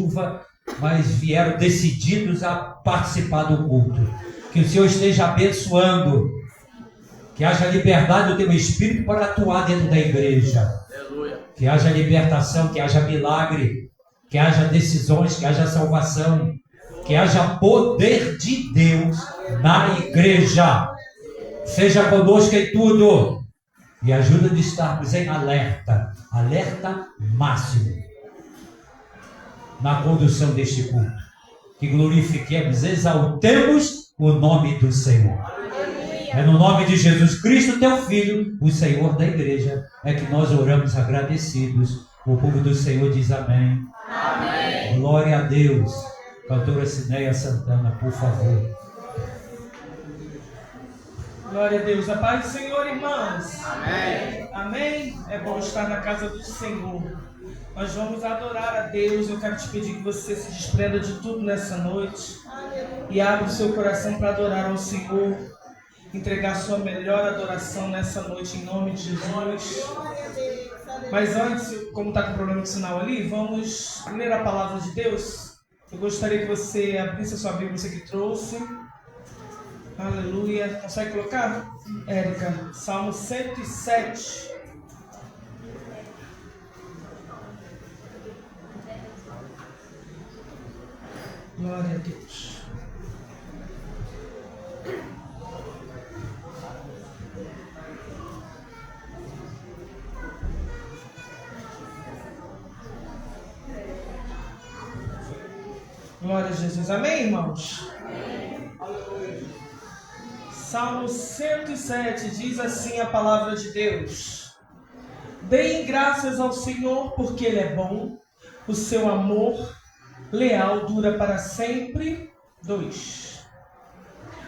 chuva, mas vieram decididos a participar do culto. Que o Senhor esteja abençoando, que haja liberdade do teu Espírito para atuar dentro da igreja. Que haja libertação, que haja milagre, que haja decisões, que haja salvação, que haja poder de Deus na igreja. Seja conosco em tudo e ajuda de estarmos em alerta máximo na condução deste culto. Que glorifiquemos, exaltemos o nome do Senhor. É no nome de Jesus Cristo, teu Filho, o Senhor da igreja, é que nós oramos agradecidos. O povo do Senhor diz amém. Amém. Glória a Deus. Cantora Cineia Santana, por favor. Glória a Deus. A paz do Senhor, irmãos. Amém. Amém. É bom estar na casa do Senhor. Nós vamos adorar a Deus. Eu quero te pedir que você se desprenda de tudo nessa noite e abra o seu coração para adorar ao Senhor. Entregar sua melhor adoração nessa noite em nome de Jesus. Mas antes, como está com problema de sinal ali, vamos ler a palavra de Deus. Eu gostaria que você abrisse a sua Bíblia, você que trouxe. Aleluia. Consegue colocar? Érica, Salmo 107. Glória a Deus. Glória a Jesus. Amém, irmãos? Amém. Salmo 107 diz assim a palavra de Deus: Deem graças ao Senhor, porque Ele é bom, o seu amor leal dura para sempre. 2.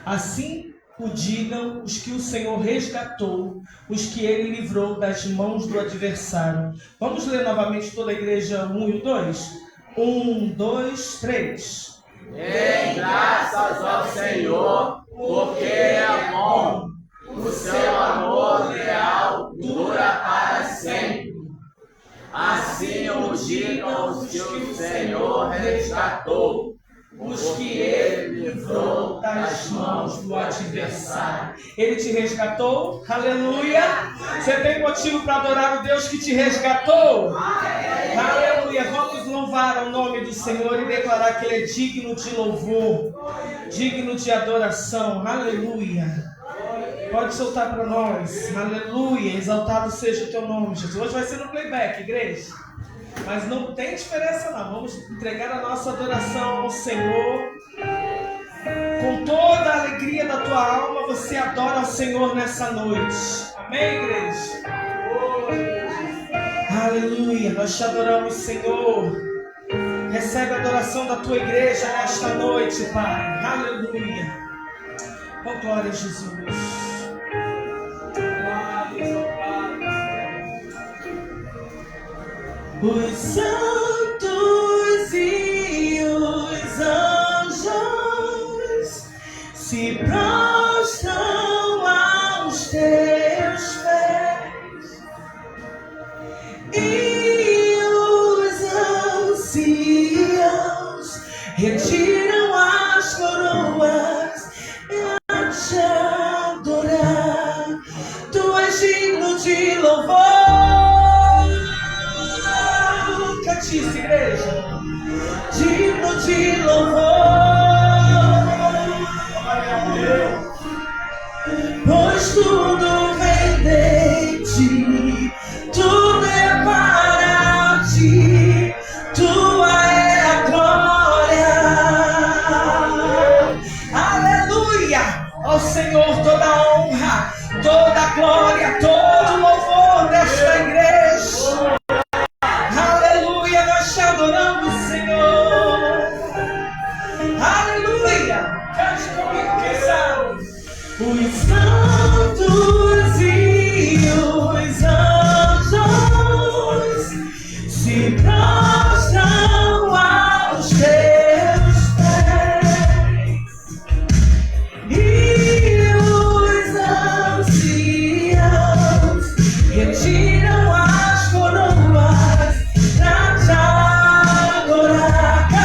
Assim o digam os que o Senhor resgatou, os que Ele livrou das mãos do adversário. Vamos ler novamente toda a igreja 1 e 2? 1, 2, 3. Deem graças ao Senhor, porque é bom. O seu amor leal dura para sempre. Assim o digam os que o Senhor resgatou, os que Ele livrou das mãos do adversário. Ele te resgatou? Aleluia! Você tem motivo para adorar o Deus que te resgatou? Aleluia! Vamos louvar o nome do Senhor e declarar que Ele é digno de louvor, digno de adoração. Aleluia! Pode soltar para nós. Aleluia! Exaltado seja o teu nome, Jesus. Hoje vai ser no playback, igreja. Mas não tem diferença não. Vamos entregar a nossa adoração ao Senhor. Com toda a alegria da tua alma, você adora ao Senhor nessa noite. Amém, igreja? Aleluia. Nós te adoramos, Senhor. Recebe a adoração da tua igreja nesta noite, Pai. Aleluia. Oh, glória a Jesus. Os santos e os anjos se prostram aos teus pés, e os anciãos retiram as coroas a te adorar. Tu és digno de louvor. Cante-se, igreja. Digno de louvor, pois tudo vem de ti, tudo é para ti, tua é a glória. Aleluia! Ao Senhor toda a honra, toda a glória, todo o louvor desta igreja. Aleluia, nós te adoramos, Senhor. Aleluia! Cante comigo, quem sabe? Os santos e os anjos se prostram aos teus pés, e os anciãos retiram as coroas pra te adorar.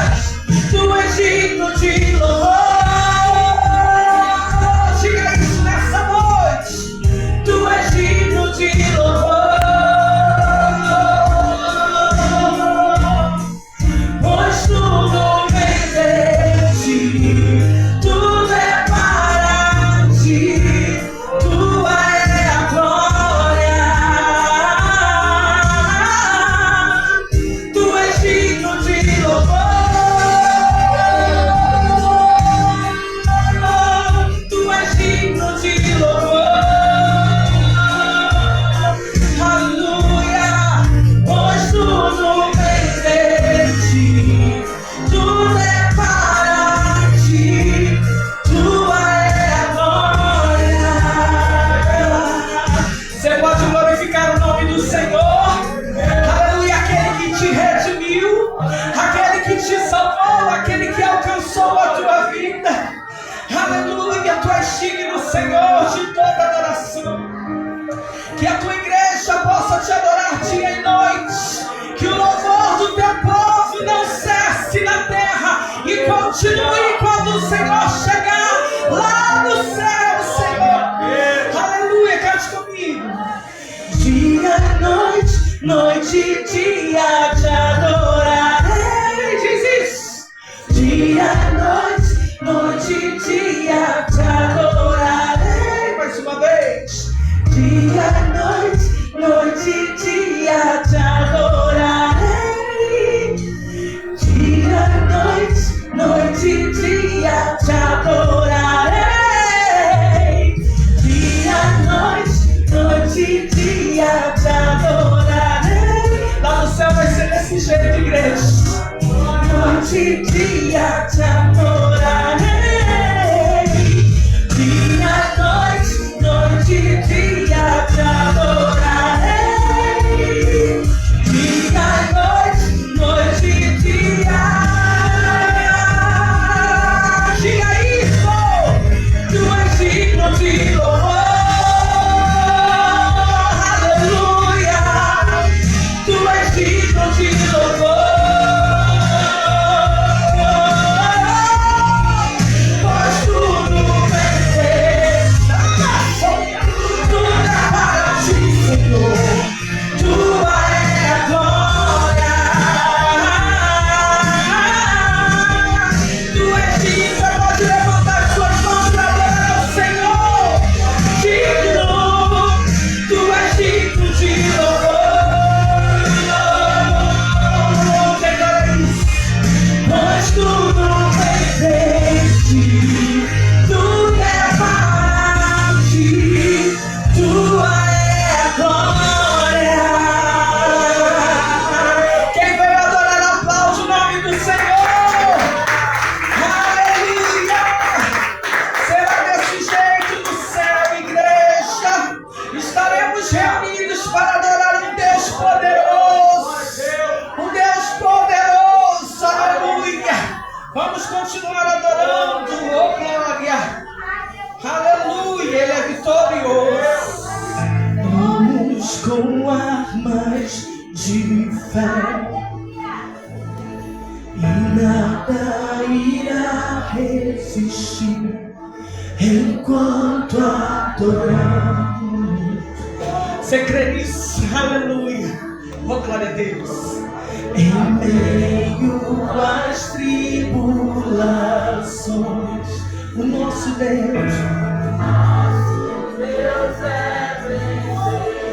te salvou, aquele que alcançou a tua vida. Aleluia, tu és digno, Senhor, de toda adoração. Que a tua igreja possa te adorar dia e noite. Que o louvor do teu povo não cesse na terra e continue quando o Senhor chegar lá no céu, Senhor. Aleluia, cante comigo. Dia, noite, noite e dia te adorarei. Diz isso. Dia, noite, noite e dia te adorarei. Mais uma vez. Dia, noite, noite e dia te adorarei. Dia, noite, noite e dia te adorarei. Dia, noite, noite e dia te adorarei. Lá no céu vai ser desse jeito, igreja. Noite e dia te adorarei. Dia, noite, noite e dia te adorarei. Dia, noite, noite e dia. Diga isso! Tu és digno de louvor. Aleluia! Tu és digno de louvor. Pois tudo venceste. Tudo é para ti, Senhor. Tua é a glória. Tu és digno, você pode levantar suas mãos para adorar ao Senhor. Digno, tu és digno de louvor. Declara isso. Pois tudo venceste, tudo é para ti, tua é a glória. Quem veio adorar, aplaude o nome do Senhor. Aleluia! Será desse jeito no céu, igreja. Estaremos reunidos para adorar um Deus poderoso. Um Deus poderoso, aleluia. Vamos continuar adorando, oh glória. Aleluia, Ele é vitorioso. Vamos com armas de fé e nada irá resistir enquanto adoramos. Você crê nisso? Aleluia. Oh, glória a Deus. Em meio às tribulações, o nosso Deus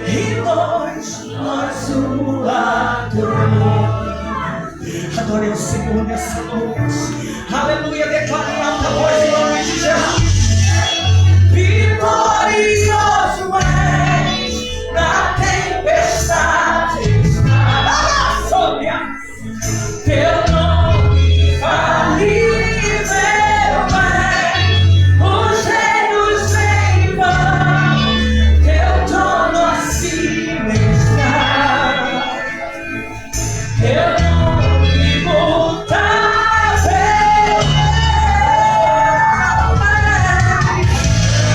e nós o adoramos. Adore o Senhor nessa noite. Aleluia, declare em alta voz em nome de Jesus. Vitorioso és na tempestade. Teu nome vale meu Pai. Os reinos vêm e vão. Teu trono acima está. Teu nome imutável.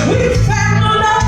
O inferno não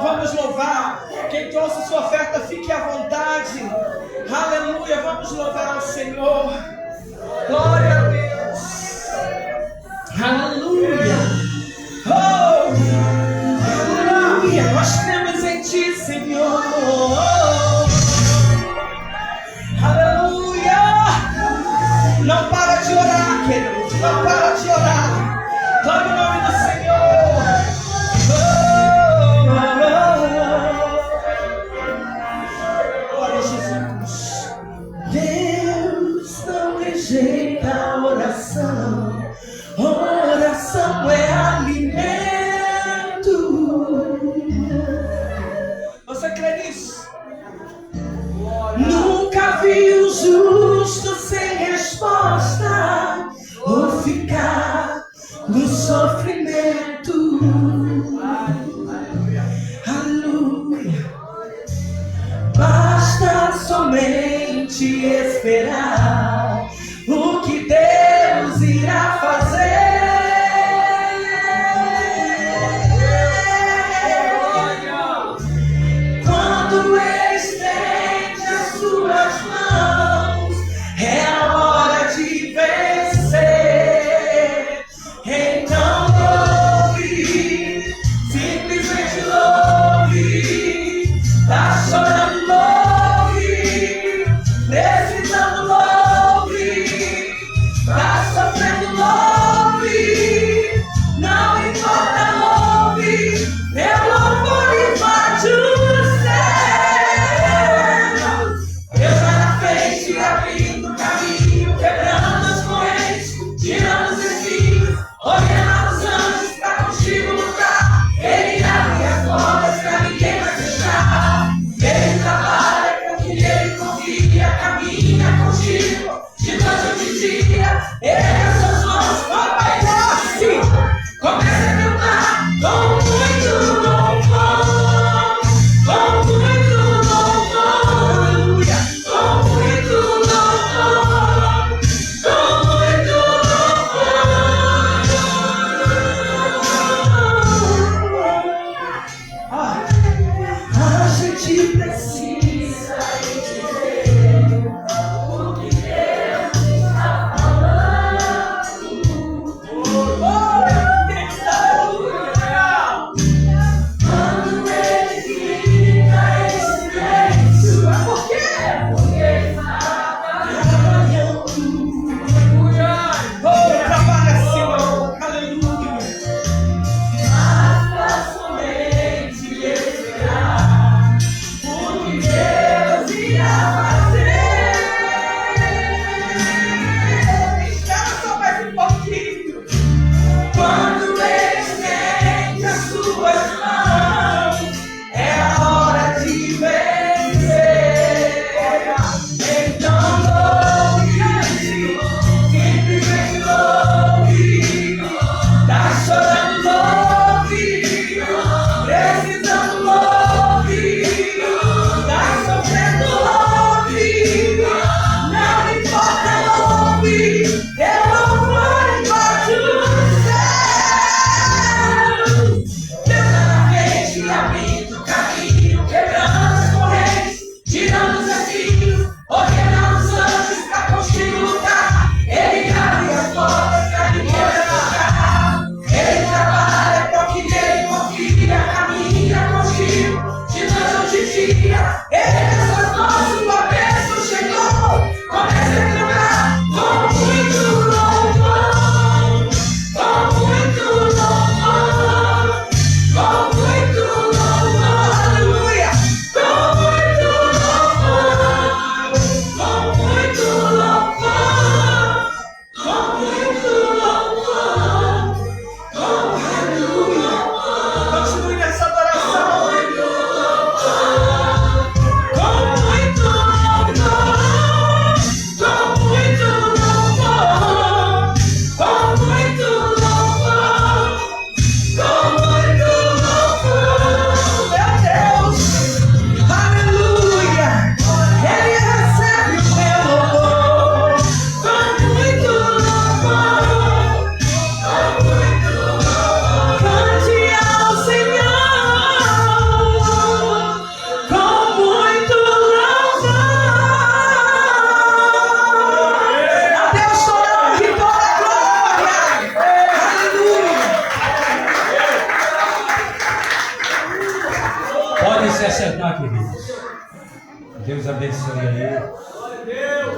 vamos louvar. Quem trouxe sua oferta, fique à vontade. Aleluia, vamos louvar ao Senhor. Glória a Deus. Aleluia. Oh, aleluia. Nós cremos em Ti, Senhor. Aleluia. Não para de orar, querido. Não para de orar. Clame o nome do Senhor. Glória a Jesus. Deus não rejeita a oração. Oração é alimento. Você crê nisso? Nunca vi o justo sem resposta ou ficar no sofrimento. Aleluia. Basta somente esperar o que Deus irá fazer. Quando Ele estende as suas mãos, é a hora de vencer. Então louve, simplesmente louve. Tá chorando, louve, precisando, louve.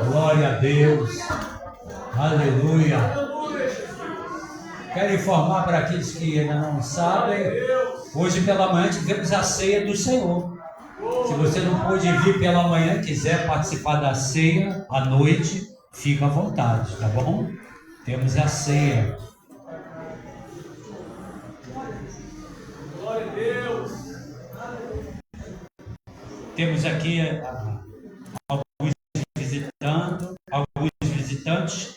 Glória a Deus. Aleluia. Quero informar para aqueles que ainda não sabem, hoje pela manhã tivemos a ceia do Senhor. Se você não pôde vir pela manhã e quiser participar da ceia à noite, fica à vontade, tá bom? Temos a ceia. Glória a Deus. Temos aqui alguns visitantes,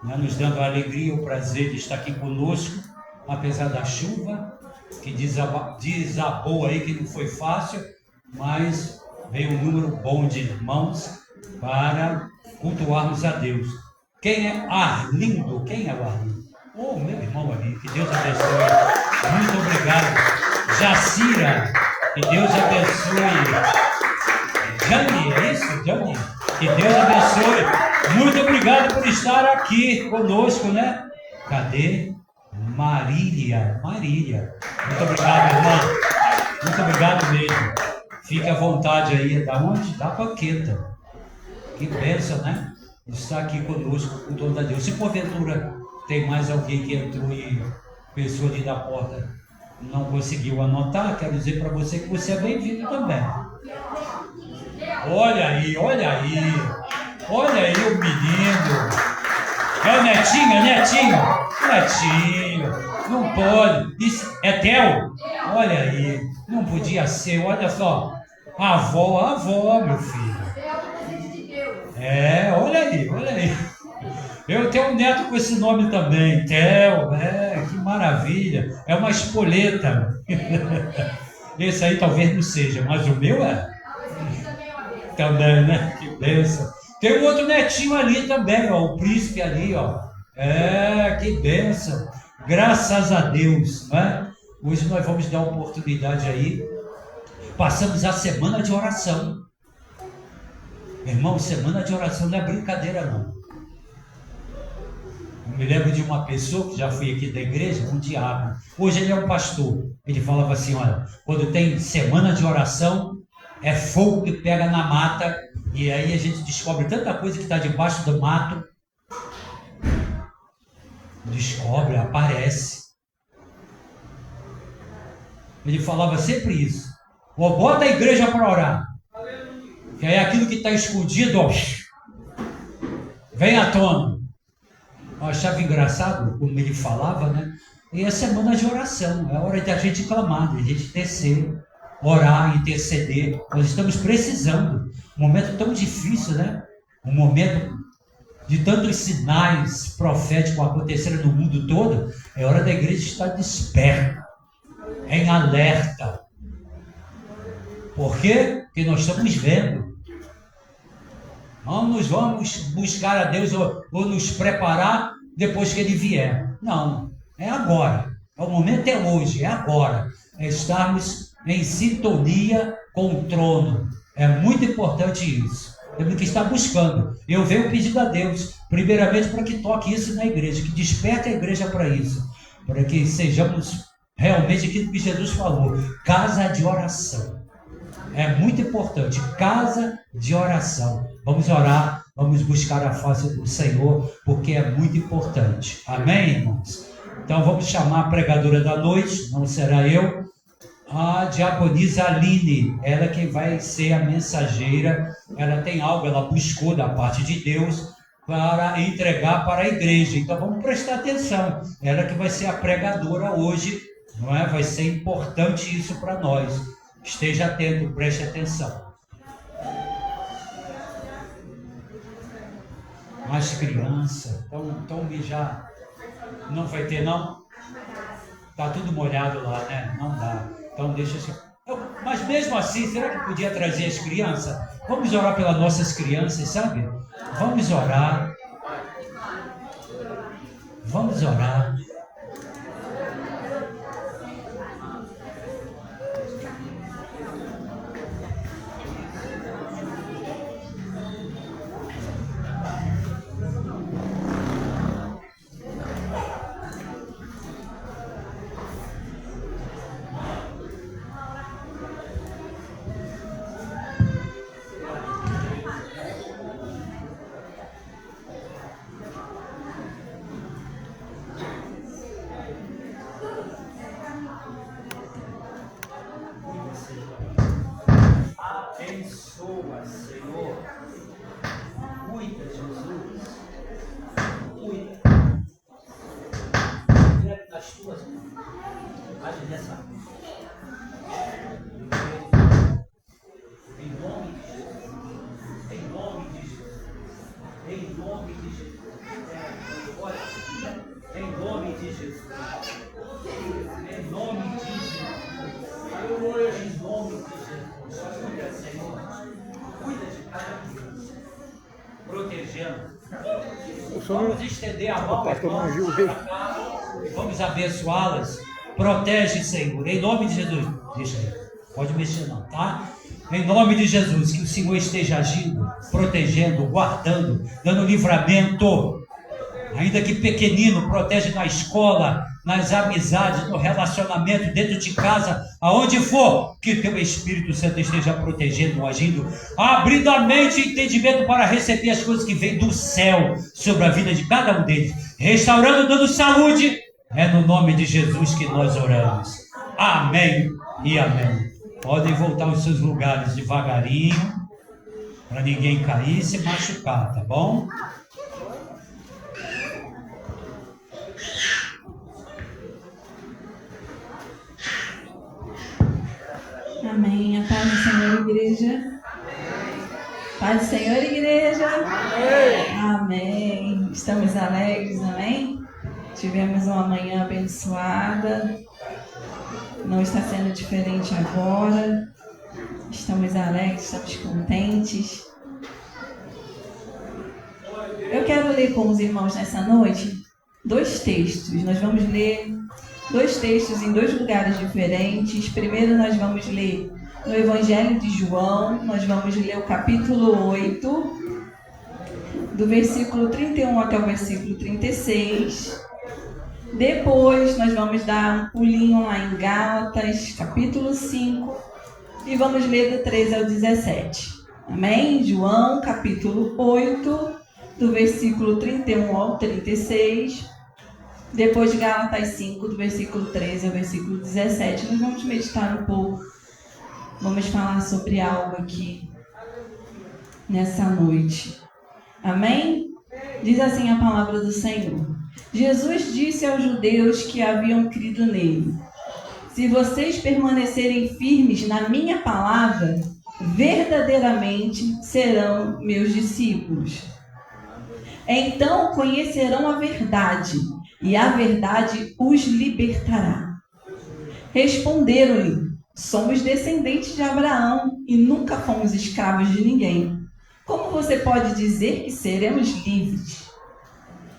né, nos dando a alegria e o prazer de estar aqui conosco, apesar da chuva, que desabou aí, que não foi fácil, mas veio um número bom de irmãos para cultuarmos a Deus. Quem é Arlindo? Quem é o Arlindo? Oh, meu irmão ali, que Deus abençoe. Muito obrigado. Jacira, que Deus abençoe. Jane, é isso? Jane, que Deus abençoe. Muito obrigado por estar aqui conosco, né? Cadê? Marília. Muito obrigado, irmã. Muito obrigado mesmo. Fique à vontade aí. Da onde? Da Paqueta. Que bênção, né? Está aqui conosco, com toda a Deus. Se porventura tem mais alguém que entrou e pessoa ali da porta não conseguiu anotar, quero dizer para você que você é bem-vindo também. Olha aí o menino. É o Netinho, não pode. Isso é Theo? Olha aí, não podia ser, olha só. A avó, meu filho. É, olha aí. Eu tenho um neto com esse nome também, Theo, que maravilha. É uma espoleta. Esse aí talvez não seja, mas o meu é. Também, né? Que bênção. Tem um outro netinho ali também, ó, o príncipe ali, ó. Que bênção. Graças a Deus, né? Hoje nós vamos dar oportunidade aí. Passamos a semana de oração. Irmão, semana de oração não é brincadeira, não. Eu me lembro de uma pessoa que já fui aqui da igreja, um diácono. Hoje ele é um pastor. Ele falava assim, olha, quando tem semana de oração, é fogo que pega na mata, e aí a gente descobre tanta coisa que está debaixo do mato. Descobre, aparece. Ele falava sempre isso. Ou bota a igreja para orar. Que aí aquilo que está escondido, ó, vem à tona. Eu achava engraçado como ele falava, né? E é semana de oração, é hora de a gente clamar, de a gente descer, orar, interceder. Nós estamos precisando. Um momento tão difícil, né? Um momento de tantos sinais proféticos acontecendo no mundo todo. É hora da igreja estar desperta, em alerta. Por quê? Porque nós estamos vendo. Vamos buscar a Deus ou nos preparar depois que Ele vier. Não, é agora. O momento é hoje, é agora. É estarmos em sintonia com o trono. É muito importante isso. Temos que estar buscando. Eu venho pedindo a Deus, primeiramente, para que toque isso na igreja, que desperte a igreja para isso. Para que sejamos realmente aquilo que Jesus falou, casa de oração. É muito importante, casa de oração. Vamos orar, vamos buscar a face do Senhor, porque é muito importante. Amém, irmãos? Então vamos chamar a pregadora da noite, não será eu, a diaconisa Aline. Ela que vai ser a mensageira. Ela tem algo, ela buscou da parte de Deus para entregar para a igreja. Então vamos prestar atenção. Ela que vai ser a pregadora hoje, não é? Vai ser importante isso para nós. Esteja atento, preste atenção. Mais criança, então já não vai ter, não? Tá tudo molhado lá, né? Não dá. Então deixa assim. Mas mesmo assim, será que podia trazer as crianças? Vamos orar pelas nossas crianças, sabe? Vamos orar. Vamos orar. de Jesus. Em nome de Jesus. Em nome de Jesus. Aleluia. Em nome de Jesus. Cuida, Senhor. Cuida de cada criança. Protegendo. Vamos estender a mão, vamos abençoá-las. Protege, Senhor, em nome de Jesus. Deixa aí, pode mexer não, tá? Em nome de Jesus, que o Senhor esteja agindo, protegendo, guardando, dando livramento. Ainda que pequenino, protege na escola, nas amizades, no relacionamento, dentro de casa, aonde for, que teu Espírito Santo esteja protegendo, agindo, abrindo a mente e entendimento para receber as coisas que vêm do céu sobre a vida de cada um deles, restaurando, dando saúde. É no nome de Jesus que nós oramos. Amém e amém. Podem voltar aos seus lugares devagarinho, para ninguém cair e se machucar, tá bom? Amém. A paz do Senhor, igreja. Paz do Senhor, igreja. Amém. Amém. Estamos alegres, amém? Tivemos uma manhã abençoada. Não está sendo diferente agora. Estamos alegres, estamos contentes. Eu quero ler com os irmãos nessa noite 2 textos. Nós vamos ler 2 textos em 2 lugares diferentes. Primeiro nós vamos ler no Evangelho de João. Nós vamos ler o capítulo 8, do versículo 31 até o versículo 36. Depois nós vamos dar um pulinho lá em Gálatas, capítulo 5, e vamos ler do 13 ao 17. Amém? João, capítulo 8, do versículo 31 ao 36. Depois de Gálatas 5, do versículo 13 ao versículo 17. Nós vamos meditar um pouco. Vamos falar sobre algo aqui nessa noite. Amém? Diz assim a palavra do Senhor. Jesus disse aos judeus que haviam crido nele: se vocês permanecerem firmes na minha palavra, verdadeiramente serão meus discípulos. Então conhecerão a verdade, e a verdade os libertará. Responderam-lhe: somos descendentes de Abraão e nunca fomos escravos de ninguém. Como você pode dizer que seremos livres?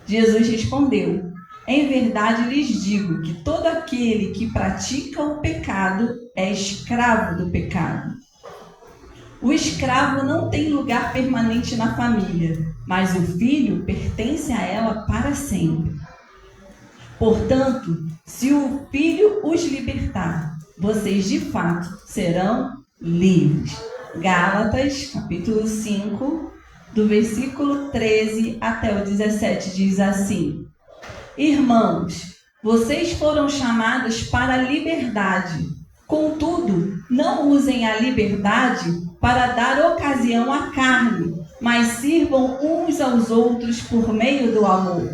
Jesus respondeu: em verdade lhes digo que todo aquele que pratica o pecado é escravo do pecado. O escravo não tem lugar permanente na família, mas o filho pertence a ela para sempre. Portanto, se o filho os libertar, vocês de fato serão livres. Gálatas, capítulo 5, do versículo 13 até o 17, diz assim: irmãos, vocês foram chamados para a liberdade. Contudo, não usem a liberdade para dar ocasião à carne, mas sirvam uns aos outros por meio do amor.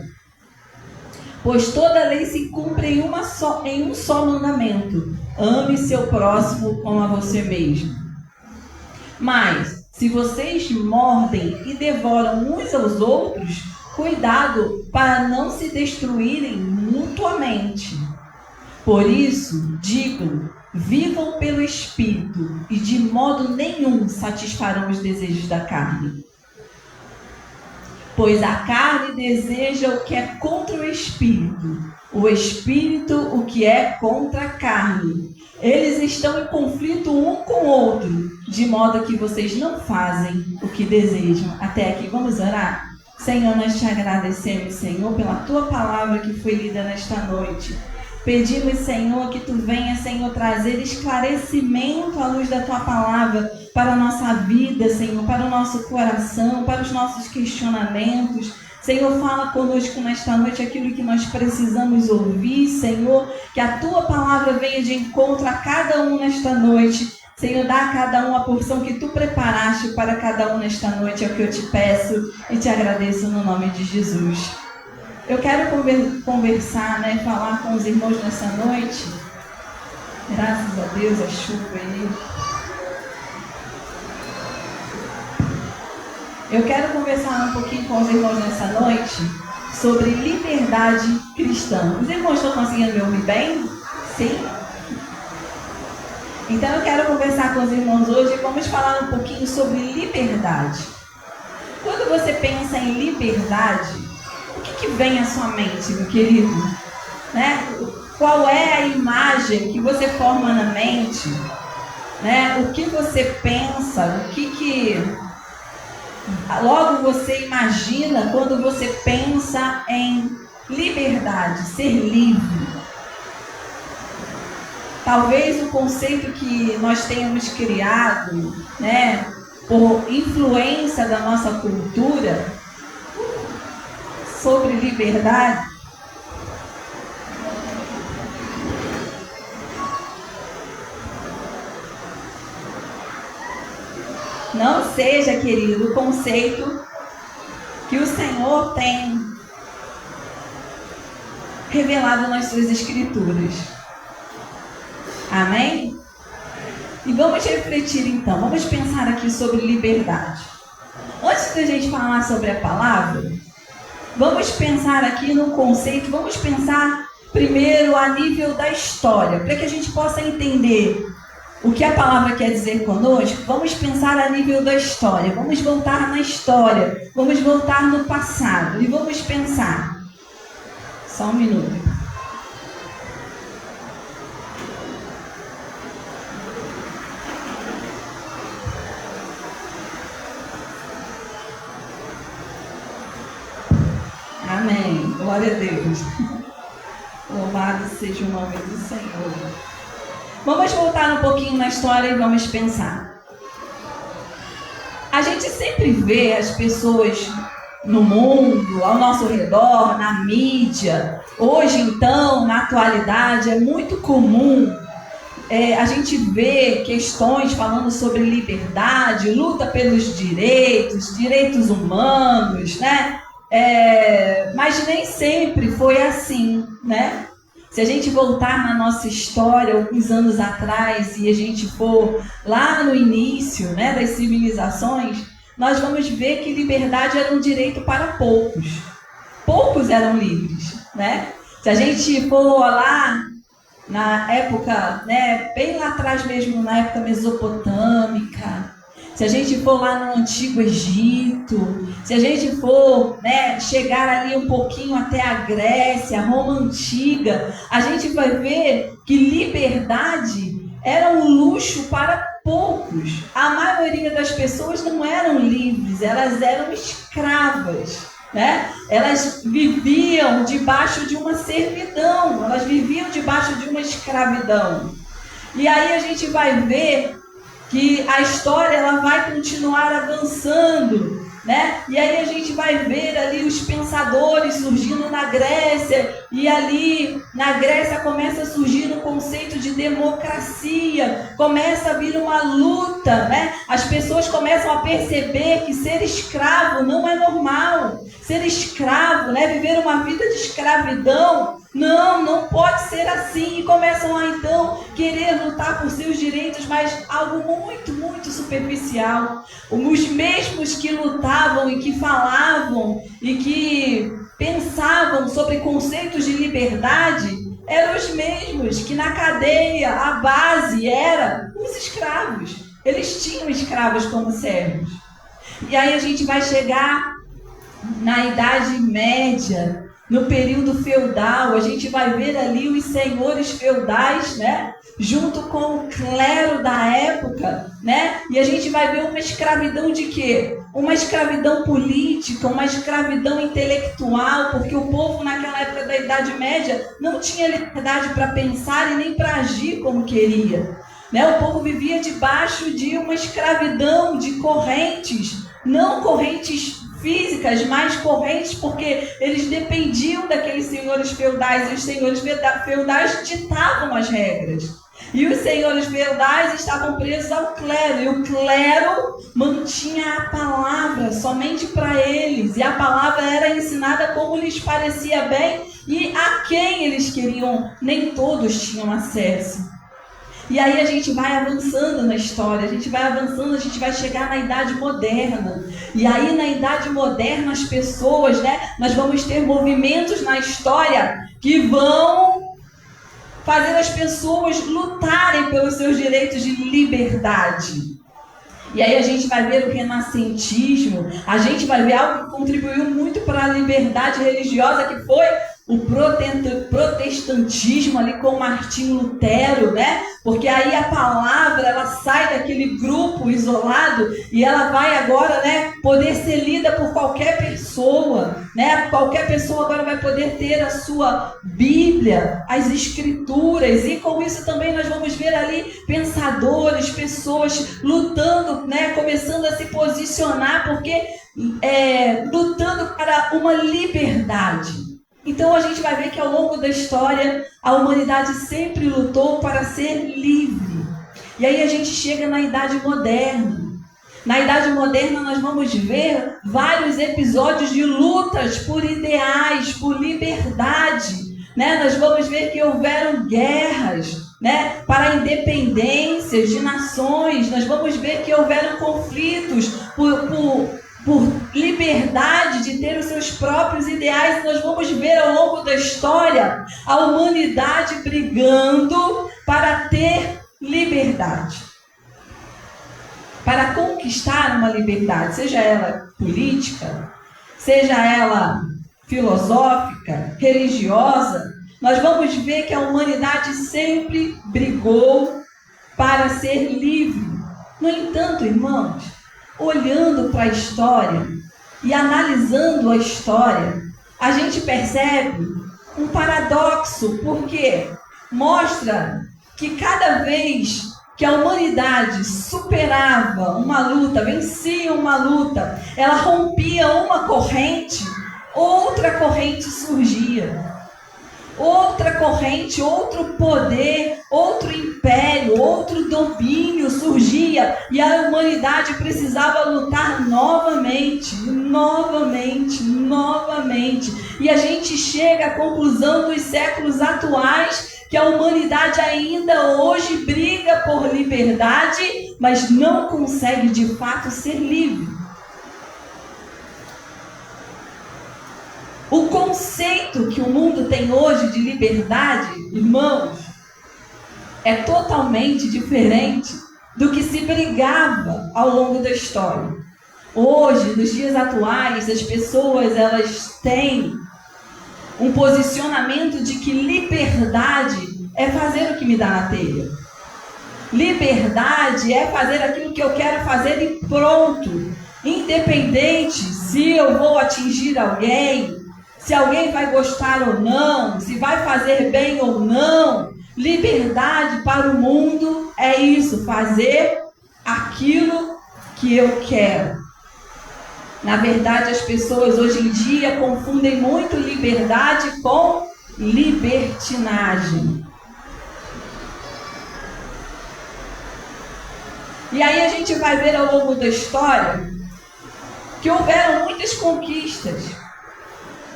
Pois toda lei se cumpre em um só mandamento: ame seu próximo como a você mesmo. Mas, se vocês mordem e devoram uns aos outros, cuidado para não se destruírem mutuamente. Por isso, digam: vivam pelo Espírito, e de modo nenhum satisfarão os desejos da carne. Pois a carne deseja o que é contra o Espírito o que é contra a carne. Eles estão em conflito um com o outro, de modo que vocês não fazem o que desejam. Até aqui, vamos orar? Senhor, nós te agradecemos, Senhor, pela tua palavra que foi lida nesta noite. Pedimos, Senhor, que tu venha, Senhor, trazer esclarecimento à luz da tua palavra para a nossa vida, Senhor, para o nosso coração, para os nossos questionamentos. Senhor, fala conosco nesta noite aquilo que nós precisamos ouvir, Senhor, que a tua palavra venha de encontro a cada um nesta noite. Senhor, dá a cada um a porção que tu preparaste para cada um nesta noite, é o que eu te peço e te agradeço no nome de Jesus. Eu quero conversar, falar com os irmãos nessa noite. Graças a Deus, a chuva aí. Eu quero conversar um pouquinho com os irmãos nessa noite sobre liberdade cristã. Os irmãos estão conseguindo me ouvir bem? Sim? Então eu quero conversar com os irmãos hoje e vamos falar um pouquinho sobre liberdade. Quando você pensa em liberdade, o que vem à sua mente, meu querido? Né? Qual é a imagem que você forma na mente? Né? O que você pensa? O que logo você imagina quando você pensa em liberdade, ser livre? Talvez o conceito que nós tenhamos criado, né, por influência da nossa cultura sobre liberdade, não seja, querido, o conceito que o Senhor tem revelado nas suas escrituras. Amém? E vamos refletir então, vamos pensar aqui sobre liberdade. Antes da gente falar sobre a palavra, vamos pensar aqui no conceito, vamos pensar primeiro a nível da história, para que a gente possa entender o que a palavra quer dizer conosco. Vamos pensar a nível da história, vamos voltar na história, vamos voltar no passado e vamos pensar. Só um minuto. Amém. Glória a Deus. Louvado seja o nome do Senhor. Vamos voltar um pouquinho na história e vamos pensar. A gente sempre vê as pessoas no mundo, ao nosso redor, na mídia. Hoje, então, na atualidade, é muito comum a gente ver questões falando sobre liberdade, luta pelos direitos humanos, né? Mas nem sempre foi assim, né? Se a gente voltar na nossa história, alguns anos atrás, e a gente for lá no início, né, das civilizações, nós vamos ver que liberdade era um direito para poucos. Poucos eram livres, né? Se a gente for lá na época, né, bem lá atrás mesmo, na época mesopotâmica, se a gente for lá no Antigo Egito, se a gente for, né, chegar ali um pouquinho até a Grécia, Roma Antiga, a gente vai ver que liberdade era um luxo para poucos. A maioria das pessoas não eram livres, elas eram escravas, né? Elas viviam debaixo de uma servidão, elas viviam debaixo de uma escravidão. E aí a gente vai ver que a história ela vai continuar avançando, né? E aí a gente vai ver ali os pensadores surgindo na Grécia, e ali na Grécia começa a surgir o conceito de democracia, começa a vir uma luta, né? As pessoas começam a perceber que ser escravo não é normal, ser escravo, né? Viver uma vida de escravidão, não pode ser assim, e começam a então querer lutar por seus direitos, mas algo muito, muito superficial. Os mesmos que lutavam e que falavam e que pensavam sobre conceitos de liberdade eram os mesmos que na cadeia a base era os escravos. Eles tinham escravos como servos. E aí a gente vai chegar na Idade Média, no período feudal, a gente vai ver ali os senhores feudais, né, junto com o clero da época, né, e a gente vai ver uma escravidão de quê? Uma escravidão política, uma escravidão intelectual, porque o povo naquela época da Idade Média não tinha liberdade para pensar e nem para agir como queria, né? O povo vivia debaixo de uma escravidão de correntes, não correntes físicas, mas correntes, porque eles dependiam daqueles senhores feudais, e os senhores feudais ditavam as regras. E os senhores feudais estavam presos ao clero, e o clero mantinha a palavra somente para eles, e a palavra era ensinada como lhes parecia bem e a quem eles queriam, nem todos tinham acesso. E aí a gente vai avançando na história, a gente vai avançando, a gente vai chegar na Idade Moderna. E aí na Idade Moderna as pessoas, né, nós vamos ter movimentos na história que vão fazer as pessoas lutarem pelos seus direitos de liberdade. E aí a gente vai ver o renascentismo, a gente vai ver algo que contribuiu muito para a liberdade religiosa, que foi o protestantismo ali com Martinho Lutero, né? Porque aí a palavra, ela sai daquele grupo isolado e ela vai agora, né, poder ser lida por qualquer pessoa, né? Qualquer pessoa agora vai poder ter a sua Bíblia, as Escrituras, e com isso também nós vamos ver ali pensadores, pessoas lutando, né? Começando a se posicionar, porque lutando para uma liberdade. Então a gente vai ver que ao longo da história a humanidade sempre lutou para ser livre. E aí a gente chega na Idade Moderna. Na Idade Moderna nós vamos ver vários episódios de lutas por ideais, por liberdade, né? Nós vamos ver que houveram guerras, né, para independências de nações. Nós vamos ver que houveram conflitos por liberdade de ter os seus próprios ideais. Nós vamos ver ao longo da história a humanidade brigando para ter liberdade, para conquistar uma liberdade, seja ela política, seja ela filosófica, religiosa. Nós vamos ver que a humanidade sempre brigou para ser livre. No entanto, irmãos, olhando para a história e analisando a história, a gente percebe um paradoxo, porque mostra que cada vez que a humanidade superava uma luta, vencia uma luta, ela rompia uma corrente, outra corrente surgia. Outra corrente, outro poder, outro império, outro domínio surgia, e a humanidade precisava lutar novamente. E a gente chega à conclusão dos séculos atuais que a humanidade ainda hoje briga por liberdade, mas não consegue de fato ser livre. O conceito que o mundo tem hoje de liberdade, irmãos, é totalmente diferente do que se brigava ao longo da história. Hoje, nos dias atuais, as pessoas, elas têm um posicionamento de que liberdade é fazer o que me dá na telha. Liberdade é fazer aquilo que eu quero fazer e pronto. Independente se eu vou atingir alguém, se alguém vai gostar ou não, se vai fazer bem ou não. Liberdade para o mundo é isso, fazer aquilo que eu quero. Na verdade, as pessoas hoje em dia confundem muito liberdade com libertinagem. E aí a gente vai ver ao longo da história que houveram muitas conquistas.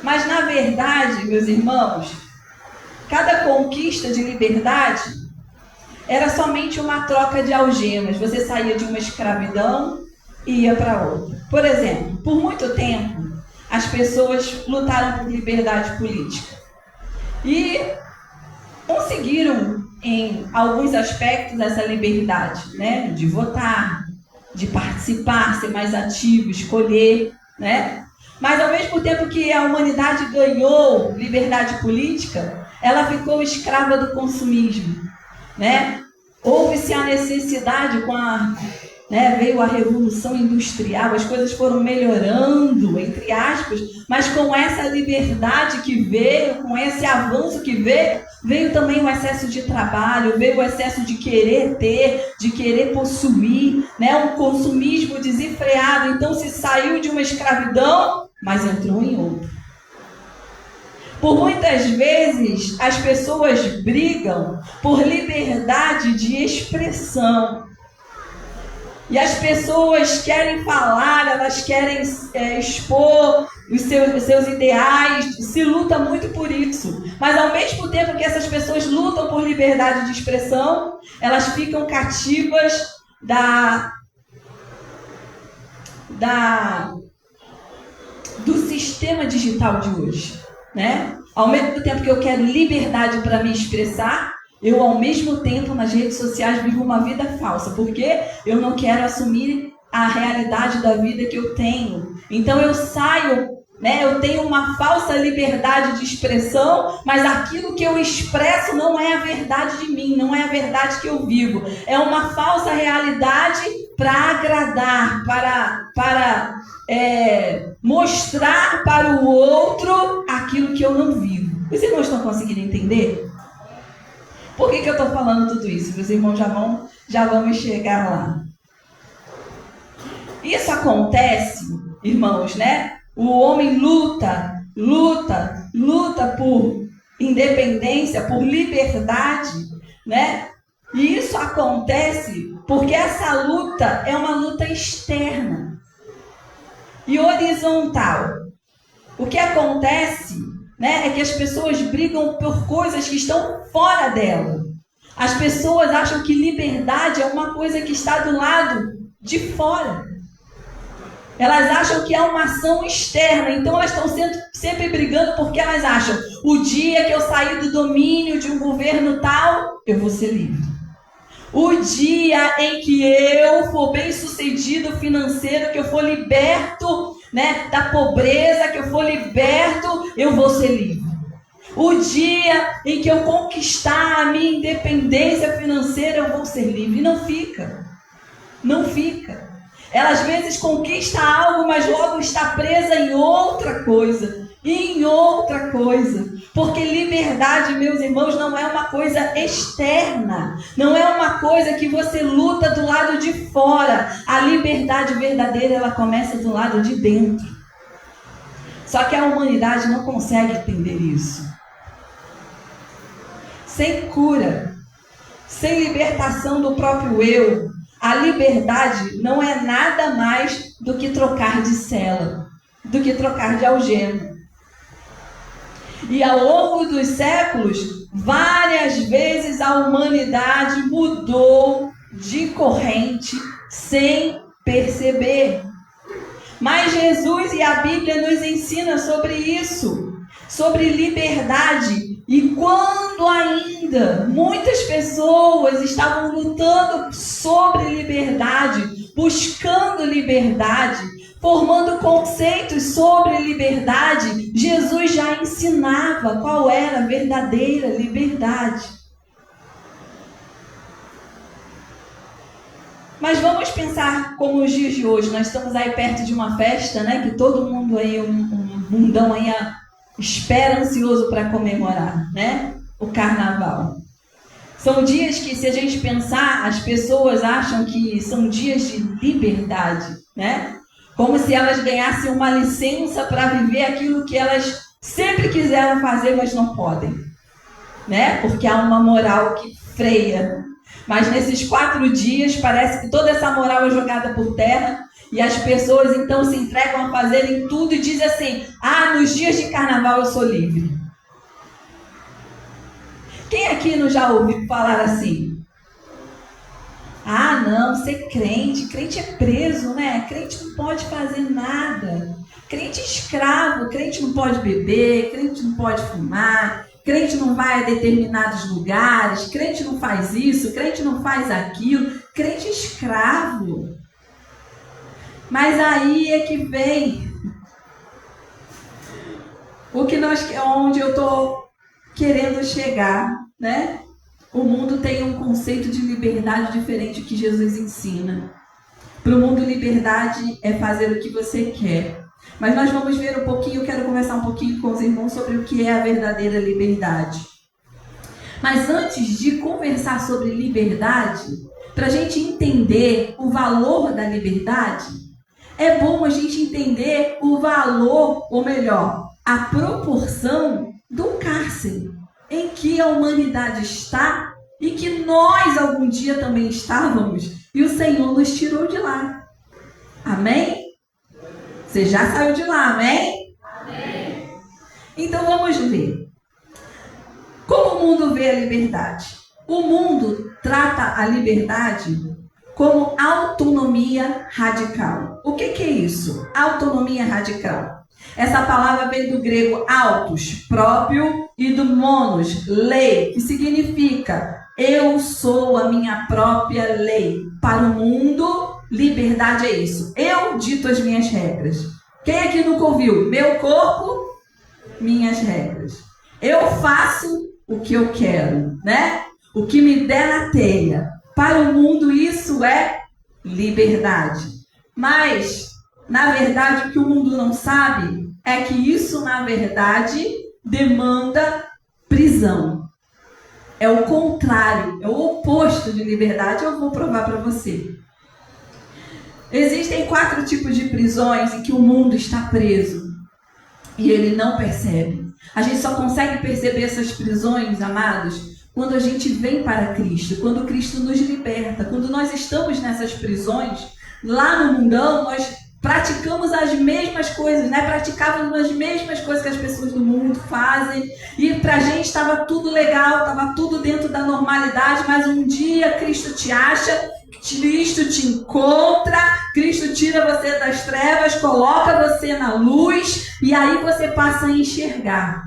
Mas na verdade, meus irmãos, cada conquista de liberdade era somente uma troca de algemas. Você saía de uma escravidão e ia para outra. Por exemplo, por muito tempo, as pessoas lutaram por liberdade política. E conseguiram, em alguns aspectos, essa liberdade, né? De votar, de participar, ser mais ativo, escolher, né? Mas ao mesmo tempo que a humanidade ganhou liberdade política, ela ficou escrava do consumismo, né? Houve-se a necessidade veio a Revolução Industrial, as coisas foram melhorando, entre aspas, mas com essa liberdade que veio, com esse avanço que veio também o excesso de trabalho, veio o excesso de querer ter, de querer possuir, né? Um consumismo desenfreado. Então se saiu de uma escravidão, mas entrou em outra. Por muitas vezes as pessoas brigam por liberdade de expressão. E as pessoas querem falar, elas querem expor os seus ideais, se luta muito por isso. Mas ao mesmo tempo que essas pessoas lutam por liberdade de expressão, elas ficam cativas do sistema digital de hoje, né? Ao mesmo tempo que eu quero liberdade para me expressar, eu ao mesmo tempo nas redes sociais vivo uma vida falsa, porque eu não quero assumir a realidade da vida que eu tenho. Então eu saio, né? Eu tenho uma falsa liberdade de expressão, mas aquilo que eu expresso não é a verdade de mim, não é a verdade que eu vivo. É uma falsa realidade para agradar, para mostrar para o outro aquilo que eu não vivo. Os irmãos estão conseguindo entender? Por que eu estou falando tudo isso? Os irmãos já vão chegar lá. Isso acontece, irmãos, né? O homem luta por independência, por liberdade, né? E isso acontece porque essa luta é uma luta externa e horizontal. O que acontece, né, é que as pessoas brigam por coisas que estão fora dela. As pessoas acham que liberdade é uma coisa que está do lado de fora. Elas acham que é uma ação externa, então elas estão sempre brigando porque elas acham: o dia que eu sair do domínio de um governo tal, eu vou ser livre. O dia em que eu for bem sucedido financeiro, que eu for liberto, né, da pobreza, que eu for liberto, eu vou ser livre. O dia em que eu conquistar a minha independência financeira, eu vou ser livre. E não fica. Não fica. Ela às vezes conquista algo, mas logo está presa em outra coisa. Em outra coisa. Porque liberdade, meus irmãos, não é uma coisa externa. Não é uma coisa que você luta do lado de fora. A liberdade verdadeira, ela começa do lado de dentro. Só que a humanidade não consegue entender isso. Sem cura, sem libertação do próprio eu, a liberdade não é nada mais do que trocar de cela, do que trocar de algema. E ao longo dos séculos, várias vezes a humanidade mudou de corrente sem perceber. Mas Jesus e a Bíblia nos ensina sobre isso, sobre liberdade. E quando ainda muitas pessoas estavam lutando sobre liberdade, buscando liberdade, formando conceitos sobre liberdade, Jesus já ensinava qual era a verdadeira liberdade. Mas vamos pensar como os dias de hoje. Nós estamos aí perto de uma festa, né? Que todo mundo aí, um mundão aí espera ansioso para comemorar, né? O carnaval. São dias que, se a gente pensar, as pessoas acham que são dias de liberdade, né? Como se elas ganhassem uma licença para viver aquilo que elas sempre quiseram fazer, mas não podem, né? Porque há uma moral que freia. Mas nesses 4 dias parece que toda essa moral é jogada por terra e as pessoas então se entregam a fazerem tudo e dizem assim: nos dias de carnaval eu sou livre. Quem aqui não já ouviu falar assim? Não, ser crente é preso, né? Crente não pode fazer nada. Crente é escravo, crente não pode beber, crente não pode fumar, crente não vai a determinados lugares, crente não faz isso, crente não faz aquilo, crente é escravo. Mas aí é que vem onde eu estou querendo chegar, né? O mundo tem um conceito de liberdade diferente do que Jesus ensina. Para o mundo, liberdade é fazer o que você quer. Mas nós vamos ver um pouquinho, eu quero conversar um pouquinho com os irmãos sobre o que é a verdadeira liberdade. Mas antes de conversar sobre liberdade, para a gente entender o valor da liberdade, é bom a gente entender o valor, ou melhor, a proporção do cárcere em que a humanidade está e que nós algum dia também estávamos e o Senhor nos tirou de lá. Amém? Você já saiu de lá, amém? Amém. Então vamos ver. Como o mundo vê a liberdade? O mundo trata a liberdade como autonomia radical. O que é isso? Autonomia radical. Essa palavra vem do grego autos, próprio, e do monos, lei, que significa eu sou a minha própria lei. Para o mundo, liberdade é isso. Eu dito as minhas regras. Quem aqui nunca ouviu? Meu corpo, minhas regras. Eu faço o que eu quero, né? O que me der na telha. Para o mundo isso é liberdade. Mas, na verdade, o que o mundo não sabe é que isso, na verdade, demanda prisão. É o contrário, é o oposto de liberdade. Eu vou provar para você. Existem 4 tipos de prisões em que o mundo está preso e ele não percebe. A gente só consegue perceber essas prisões, amados, quando a gente vem para Cristo, quando Cristo nos liberta. Quando nós estamos nessas prisões, lá no mundão, nós praticamos as mesmas coisas, né? Praticávamos as mesmas coisas que as pessoas do mundo fazem. E pra gente estava tudo legal, estava tudo dentro da normalidade, mas um dia Cristo te acha, Cristo te encontra, Cristo tira você das trevas, coloca você na luz, e aí você passa a enxergar.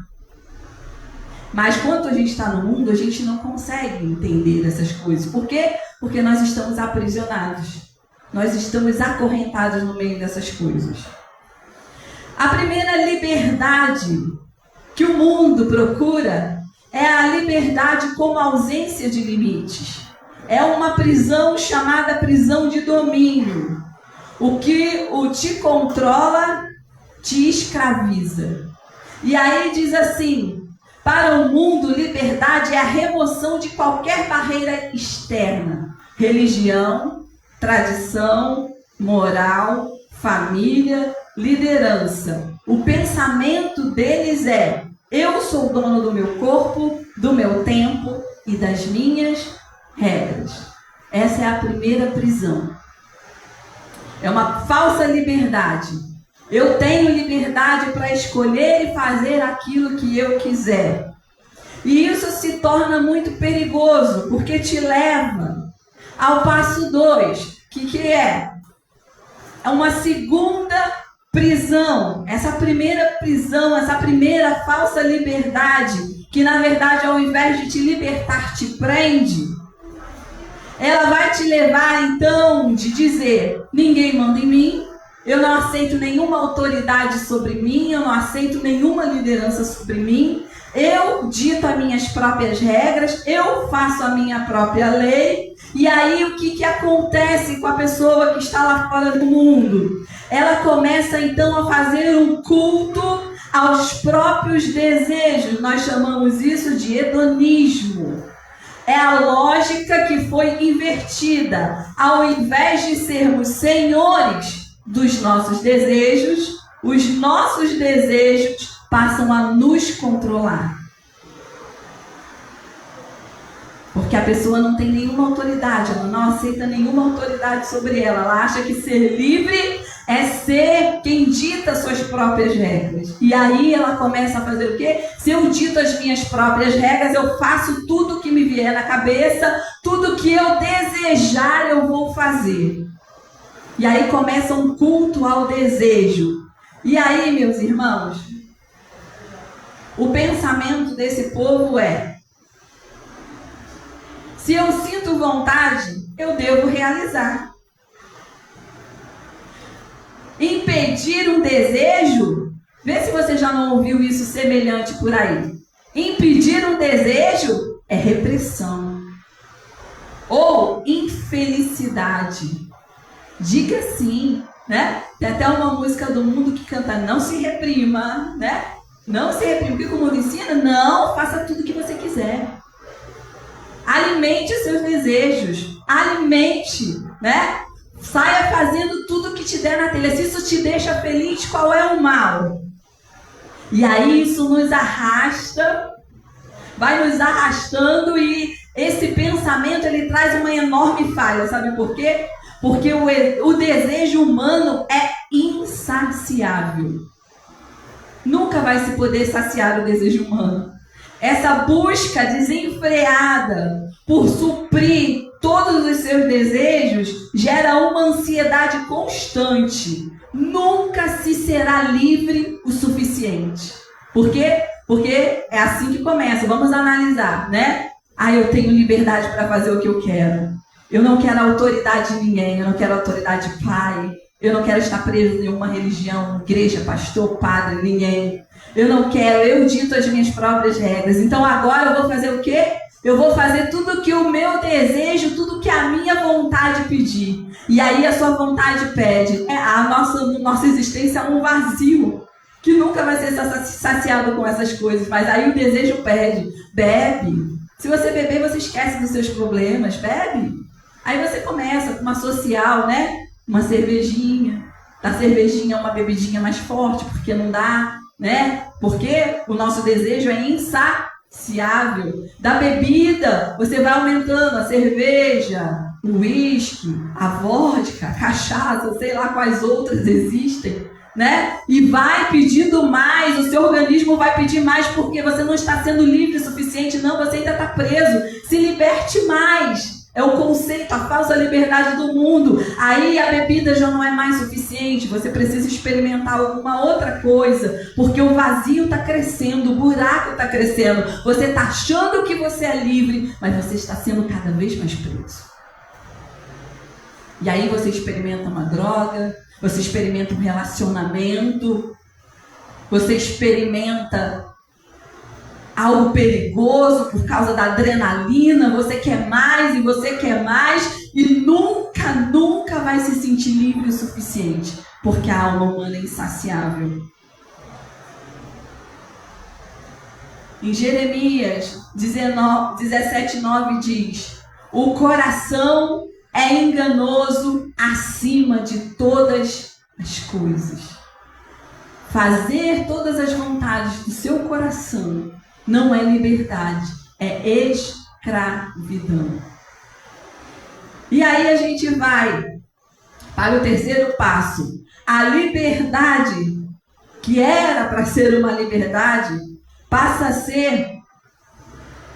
Mas quando a gente está no mundo, a gente não consegue entender essas coisas. Por quê? Porque nós estamos aprisionados. Nós estamos acorrentados no meio dessas coisas. A primeira liberdade que o mundo procura é a liberdade como ausência de limites. É uma prisão chamada prisão de domínio. O que te controla te escraviza. E aí diz assim: para o mundo, liberdade é a remoção de qualquer barreira externa. Religião, tradição, moral, família, liderança. O pensamento deles é: eu sou dono do meu corpo, do meu tempo e das minhas regras. Essa é a primeira prisão. É uma falsa liberdade. Eu tenho liberdade para escolher e fazer aquilo que eu quiser. E isso se torna muito perigoso, porque te leva ao passo 2, que é uma segunda prisão. Essa primeira prisão, essa primeira falsa liberdade, que na verdade ao invés de te libertar, te prende. Ela vai te levar então de dizer: ninguém manda em mim, eu não aceito nenhuma autoridade sobre mim, eu não aceito nenhuma liderança sobre mim, eu dito as minhas próprias regras, eu faço a minha própria lei. E aí o que acontece com a pessoa que está lá fora do mundo? Ela começa então a fazer um culto aos próprios desejos. Nós chamamos isso de hedonismo. É a lógica que foi invertida. Ao invés de sermos senhores dos nossos desejos, os nossos desejos passam a nos controlar. Porque a pessoa não tem nenhuma autoridade, ela não aceita nenhuma autoridade sobre ela. Ela acha que ser livre é ser quem dita suas próprias regras. E aí ela começa a fazer o quê? Se eu dito as minhas próprias regras, eu faço tudo que me vier na cabeça, tudo que eu desejar eu vou fazer. E aí começa um culto ao desejo. E aí, meus irmãos, o pensamento desse povo é: se eu sinto vontade, eu devo realizar. Impedir um desejo, vê se você já não ouviu isso semelhante por aí. Impedir um desejo é repressão ou infelicidade. Diga sim, né? Tem até uma música do mundo que canta: não se reprima, né? Não se reprima. O que o mundo ensina? Não, faça tudo o que você quiser. Alimente os seus desejos. Alimente, né? Saia fazendo tudo que te der na telha. Se isso te deixa feliz, qual é o mal? E aí isso nos arrasta, vai nos arrastando e esse pensamento ele traz uma enorme falha. Sabe por quê? Porque o desejo humano é insaciável. Nunca vai se poder saciar o desejo humano. Essa busca desenfreada por suprir todos os seus desejos gera uma ansiedade constante. Nunca se será livre o suficiente. Por quê? Porque é assim que começa. Vamos analisar, né? Eu tenho liberdade para fazer o que eu quero. Eu não quero autoridade de ninguém. Eu não quero autoridade de pai. Eu não quero estar preso em nenhuma religião, igreja, pastor, padre, ninguém. Eu não quero, eu dito as minhas próprias regras. Então agora eu vou fazer o quê? Eu vou fazer tudo que o meu desejo, tudo que a minha vontade pedir. E aí a sua vontade pede. A nossa existência é um vazio, que nunca vai ser saciado com essas coisas. Mas aí o desejo pede. Bebe. Se você beber, você esquece dos seus problemas. Bebe. Aí você começa com uma social, né? Uma cervejinha. Da cervejinha uma bebidinha mais forte, porque não dá, né? Porque o nosso desejo é insaciável. Da bebida, você vai aumentando a cerveja, o uísque, a vodka, a cachaça, sei lá quais outras existem, né? E vai pedindo mais, o seu organismo vai pedir mais, porque você não está sendo livre o suficiente, não, você ainda está preso. Se liberte mais. É o conceito, a falsa liberdade do mundo. Aí a bebida já não é mais suficiente. Você precisa experimentar alguma outra coisa. Porque o vazio está crescendo, o buraco está crescendo. Você está achando que você é livre, mas você está sendo cada vez mais preso. E aí você experimenta uma droga, você experimenta um relacionamento, você experimenta algo perigoso por causa da adrenalina, você quer mais e você quer mais e nunca vai se sentir livre o suficiente, porque a alma humana é insaciável. Em Jeremias 17:9 diz: o coração é enganoso acima de todas as coisas. Fazer todas as vontades do seu coração não é liberdade, é escravidão. E aí a gente vai para o terceiro passo. A liberdade, que era para ser uma liberdade, passa a ser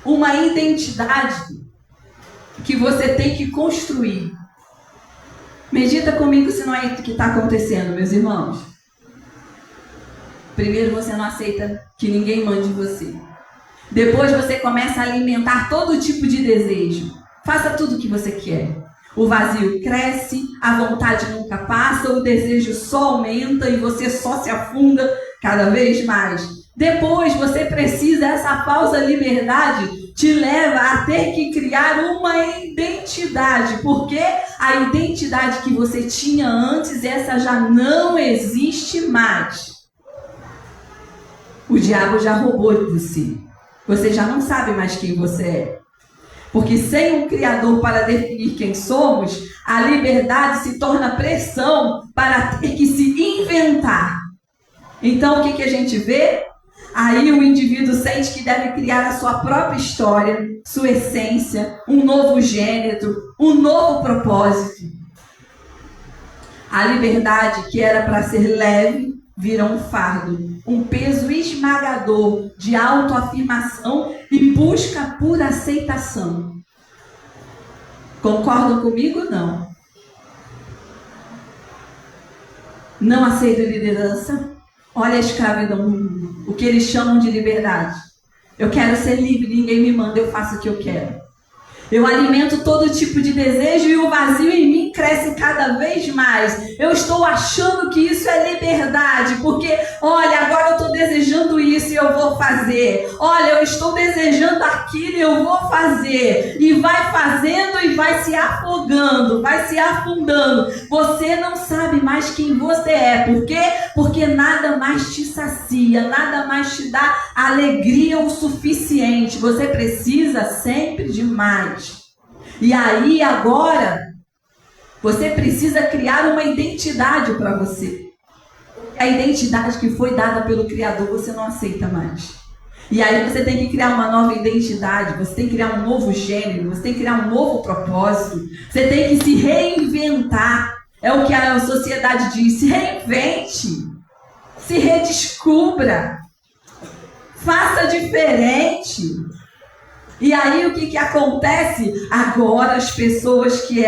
uma identidade que você tem que construir. Medita comigo se não é isso que está acontecendo, meus irmãos. Primeiro você não aceita que ninguém mande você. Depois você começa a alimentar todo tipo de desejo. Faça tudo o que você quer. O vazio cresce, a vontade nunca passa, o desejo só aumenta e você só se afunda cada vez mais. Depois você precisa, essa falsa liberdade te leva a ter que criar uma identidade. Porque a identidade que você tinha antes, essa já não existe mais. O diabo já roubou de você. Você já não sabe mais quem você é. Porque sem um Criador para definir quem somos, a liberdade se torna pressão para ter que se inventar. Então o que a gente vê? Aí o indivíduo sente que deve criar a sua própria história, sua essência, um novo gênero, um novo propósito. A liberdade que era para ser leve, vira um fardo, um peso esmagador de autoafirmação e busca por aceitação. Concordam comigo? Não. Não aceito liderança. Olha a escravidão, o que eles chamam de liberdade. Eu quero ser livre, ninguém me manda, eu faço o que eu quero. Eu alimento todo tipo de desejo e o vazio em mim cresce cada vez mais. Eu estou achando que isso é liberdade, porque, olha, agora eu estou desejando isso e eu vou fazer. Olha, eu estou desejando aquilo e eu vou fazer. E vai fazendo e vai se afogando, vai se afundando. Você não sabe mais quem você é. Por quê? Porque nada mais te sacia, nada mais te dá alegria o suficiente. Você precisa sempre de mais. E aí agora você precisa criar uma identidade para você. A identidade que foi dada pelo Criador você não aceita mais. E aí você tem que criar uma nova identidade, você tem que criar um novo gênero, você tem que criar um novo propósito, você tem que se reinventar. É o que a sociedade diz, se reinvente, se redescubra, faça diferente. E aí o que acontece? Agora as pessoas que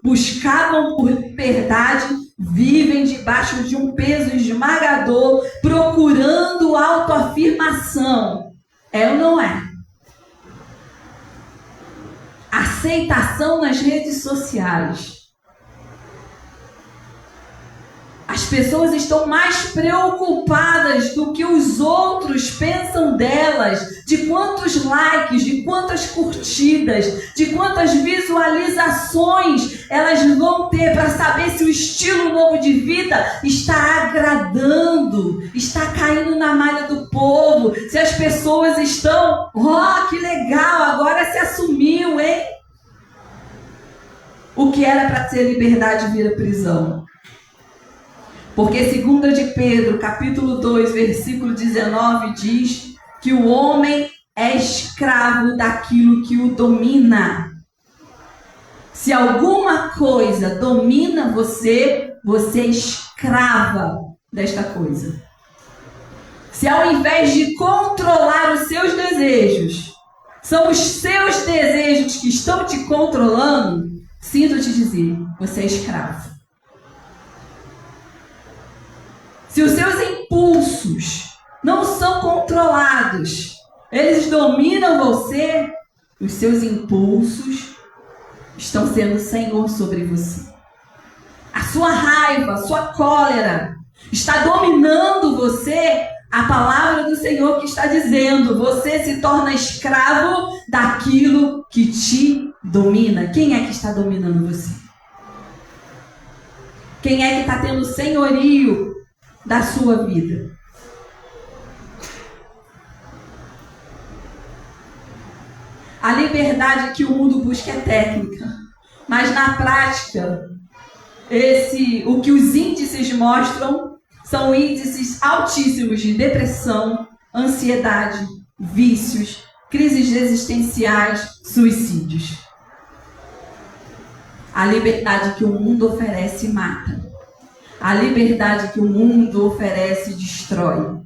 buscavam por liberdade vivem debaixo de um peso esmagador, procurando autoafirmação. É ou não é? Aceitação nas redes sociais. As pessoas estão mais preocupadas do que os outros pensam delas, de quantos likes, de quantas curtidas, de quantas visualizações elas vão ter para saber se o estilo novo de vida está agradando, está caindo na malha do povo, se as pessoas estão, que legal, agora se assumiu, hein? O que era para ser liberdade vira prisão. Porque 2 de Pedro, capítulo 2, versículo 19, diz que o homem é escravo daquilo que o domina. Se alguma coisa domina você, você é escrava desta coisa. Se ao invés de controlar os seus desejos, são os seus desejos que estão te controlando, sinto te dizer, você é escravo. Se os seus impulsos não são controlados, eles dominam você, os seus impulsos estão sendo senhor sobre você. A sua raiva, a sua cólera está dominando você. A palavra do Senhor que está dizendo, você se torna escravo daquilo que te domina. Quem é que está dominando você? Quem é que está tendo senhorio da sua vida? A liberdade que o mundo busca é técnica, mas na prática, o que os índices mostram são índices altíssimos de depressão, ansiedade, vícios, crises existenciais, suicídios. A liberdade que o mundo oferece mata. A liberdade que o mundo oferece destrói.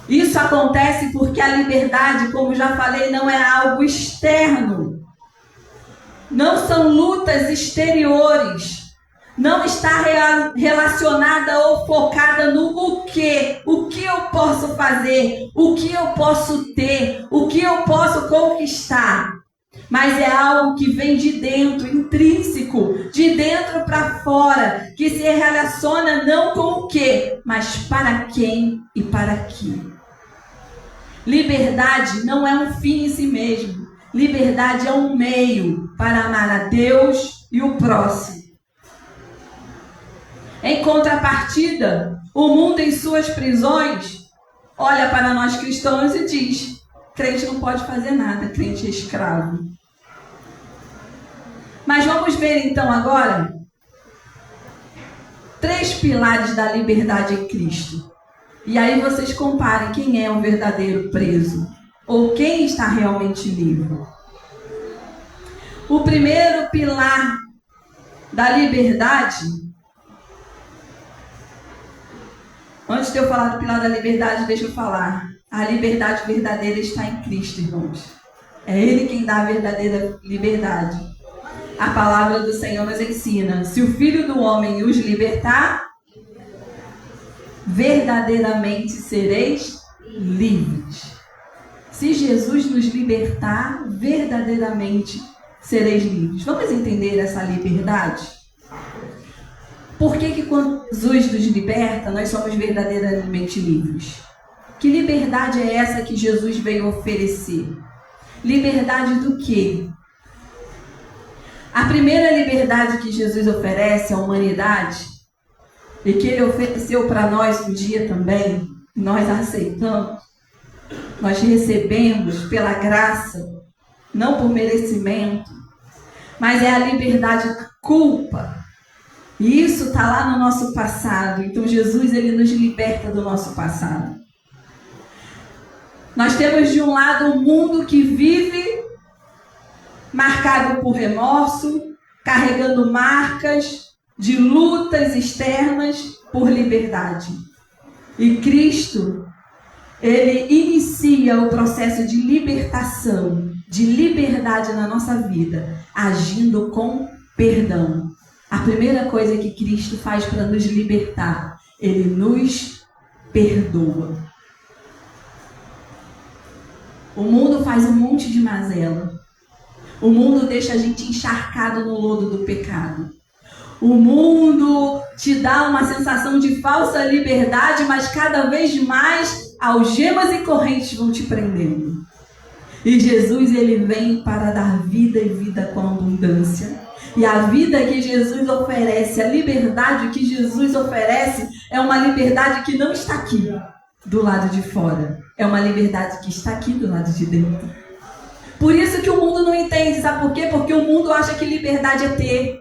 Isso acontece porque a liberdade, como já falei, não é algo externo. Não são lutas exteriores. Não está relacionada ou focada no o que eu posso fazer, o que eu posso ter, o que eu posso conquistar. Mas é algo que vem de dentro, intrínseco, de dentro para fora, que se relaciona não com o que, mas para quem e para quê. Liberdade não é um fim em si mesmo. Liberdade é um meio para amar a Deus e o próximo. Em contrapartida, o mundo em suas prisões olha para nós cristãos e diz: crente não pode fazer nada, crente é escravo. Mas vamos ver então agora 3 pilares da liberdade em Cristo. E aí vocês comparem quem é um verdadeiro preso ou quem está realmente livre. O primeiro pilar da liberdade, antes de eu falar do pilar da liberdade, deixa eu falar. A liberdade verdadeira está em Cristo, irmãos. É Ele quem dá a verdadeira liberdade. A palavra do Senhor nos ensina: se o Filho do Homem os libertar, verdadeiramente sereis livres. Se Jesus nos libertar, verdadeiramente sereis livres. Vamos entender essa liberdade? Por que quando Jesus nos liberta, nós somos verdadeiramente livres? Que liberdade é essa que Jesus veio oferecer? Liberdade do quê? A primeira liberdade que Jesus oferece à humanidade, e que Ele ofereceu para nós um dia também, nós aceitamos, nós recebemos pela graça, não por merecimento, mas é a liberdade da culpa. E isso está lá no nosso passado. Então Jesus, Ele nos liberta do nosso passado. Nós temos de um lado um mundo que vive marcado por remorso, carregando marcas de lutas externas por liberdade. E Cristo, Ele inicia o processo de libertação, de liberdade na nossa vida, agindo com perdão. A primeira coisa que Cristo faz para nos libertar, Ele nos perdoa. O mundo faz um monte de mazela. O mundo deixa a gente encharcado no lodo do pecado. O mundo te dá uma sensação de falsa liberdade, mas cada vez mais algemas e correntes vão te prendendo. E Jesus, Ele vem para dar vida e vida com abundância. E a vida que Jesus oferece, a liberdade que Jesus oferece, é uma liberdade que não está aqui, do lado de fora. É uma liberdade que está aqui, do lado de dentro. Por isso que o mundo não entende, sabe por quê? Porque o mundo acha que liberdade é ter.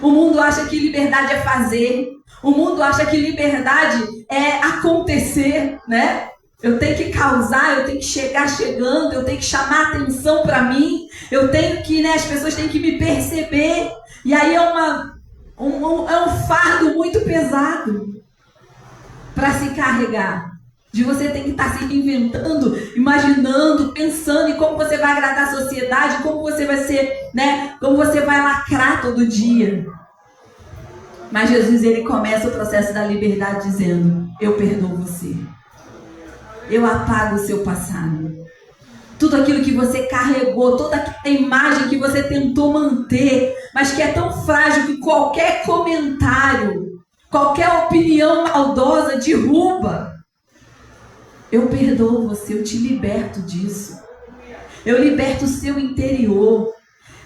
O mundo acha que liberdade é fazer. O mundo acha que liberdade é acontecer, né? Eu tenho que causar, eu tenho que chegar chegando, eu tenho que chamar atenção para mim, eu tenho que, né, as pessoas têm que me perceber. E aí é um fardo muito pesado para se carregar. De você ter que estar se reinventando, imaginando, pensando em como você vai agradar a sociedade, como você vai ser, né? Como você vai lacrar todo dia. Mas Jesus, Ele começa o processo da liberdade dizendo: eu perdoo você. Eu apago o seu passado. Tudo aquilo que você carregou, toda a imagem que você tentou manter, mas que é tão frágil que qualquer comentário, qualquer opinião maldosa derruba. Eu perdoo você, eu te liberto disso. Eu liberto o seu interior.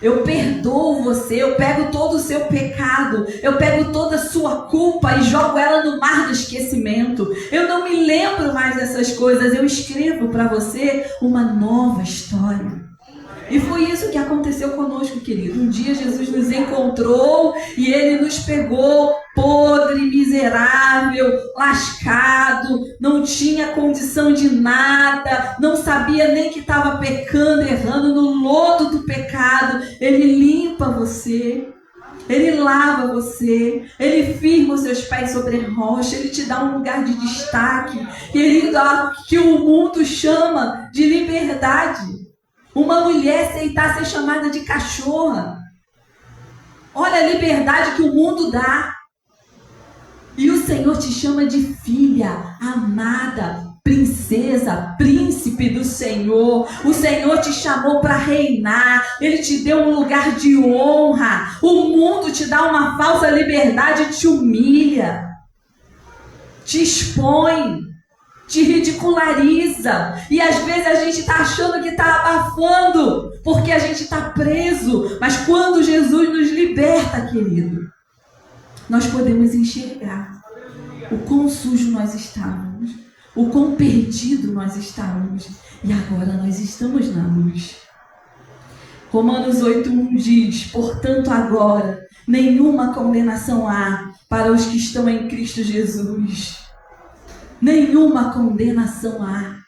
Eu perdoo você, eu pego todo o seu pecado, eu pego toda a sua culpa e jogo ela no mar do esquecimento. Eu não me lembro mais dessas coisas, eu escrevo para você uma nova história. E foi isso que aconteceu conosco, querido. Um dia Jesus nos encontrou e Ele nos pegou podre, miserável, lascado, não tinha condição de nada, não sabia nem que estava pecando, errando no lodo do pecado. Ele limpa você, Ele lava você, Ele firma os seus pés sobre a rocha, Ele te dá um lugar de destaque, Ele dá o que o mundo chama de liberdade. Uma mulher aceitar ser chamada de cachorra. Olha a liberdade que o mundo dá. E o Senhor te chama de filha, amada, princesa, príncipe do Senhor. O Senhor te chamou para reinar. Ele te deu um lugar de honra. O mundo te dá uma falsa liberdade, te humilha, te expõe, te ridiculariza. E às vezes a gente está achando que está abafando, porque a gente está preso. Mas quando Jesus nos liberta, querido, nós podemos enxergar o quão sujo nós estávamos, o quão perdido nós estávamos, e agora nós estamos na luz. Romanos 8:1 diz: portanto agora nenhuma condenação há para os que estão em Cristo Jesus. Nenhuma condenação há.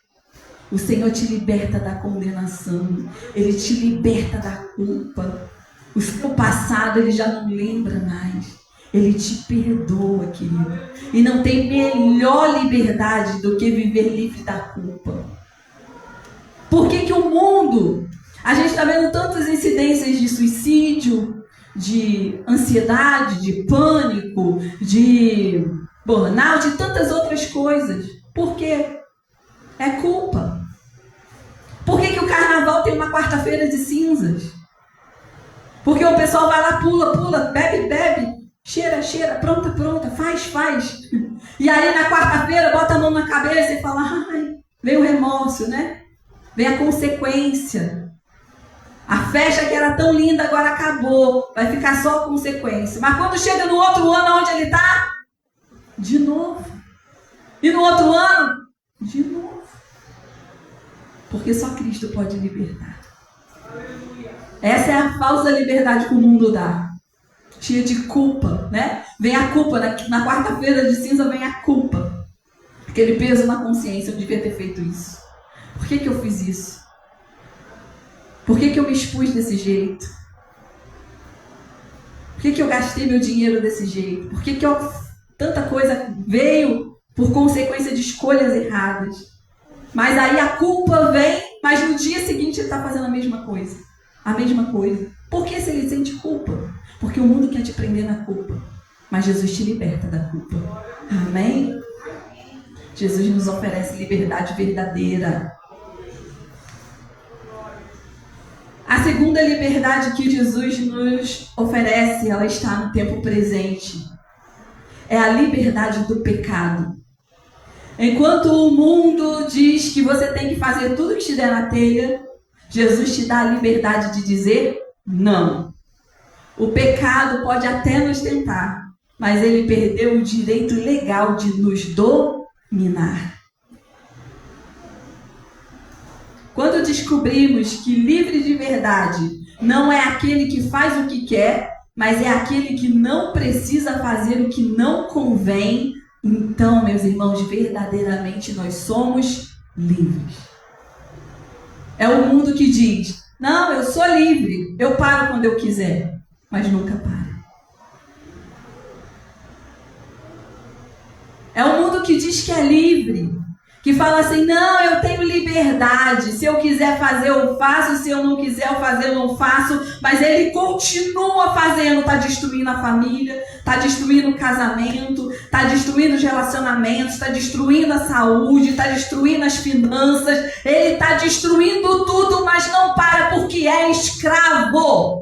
O Senhor te liberta da condenação, Ele te liberta da culpa. O seu passado Ele já não lembra mais. Ele te perdoa, querido. E não tem melhor liberdade do que viver livre da culpa. Por que o mundo... A gente está vendo tantas incidências de suicídio, de ansiedade, de pânico, de burnout e tantas outras coisas. Por quê? É culpa. Por que o carnaval tem uma quarta-feira de cinzas? Porque o pessoal vai lá, pula, bebe, cheira, pronta, faz. E aí na quarta-feira bota a mão na cabeça e fala: ai, vem o remorso, né? Vem a consequência. A festa que era tão linda agora acabou. Vai ficar só a consequência. Mas quando chega no outro ano, onde ele está? De novo. E no outro ano? De novo. Porque só Cristo pode libertar. Essa é a falsa liberdade que o mundo dá. Cheia de culpa, né? Vem a culpa. Na quarta-feira de cinza vem a culpa. Aquele peso na consciência, eu devia ter feito isso. Por que eu fiz isso? Por que eu me expus desse jeito? Por que eu gastei meu dinheiro desse jeito? Por que tanta coisa veio por consequência de escolhas erradas? Mas aí a culpa vem, mas no dia seguinte ele está fazendo a mesma coisa. A mesma coisa. Por que se ele sente culpa? Porque o mundo quer te prender na culpa. Mas Jesus te liberta da culpa. Amém? Jesus nos oferece liberdade verdadeira. A segunda liberdade que Jesus nos oferece, ela está no tempo presente. É a liberdade do pecado. Enquanto o mundo diz que você tem que fazer tudo que te der na telha, Jesus te dá a liberdade de dizer não. O pecado pode até nos tentar, mas ele perdeu o direito legal de nos dominar. Quando descobrimos que livre de verdade não é aquele que faz o que quer, mas é aquele que não precisa fazer o que não convém, então, meus irmãos, verdadeiramente nós somos livres. É o mundo que diz, não, eu sou livre, eu paro quando eu quiser, mas nunca para. É o mundo que diz que é livre, que fala assim, não, eu tenho liberdade, se eu quiser fazer eu faço, se eu não quiser eu fazer eu não faço, mas ele continua fazendo, está destruindo a família, está destruindo o casamento, está destruindo os relacionamentos, está destruindo a saúde, está destruindo as finanças, ele está destruindo tudo, mas não para porque é escravo.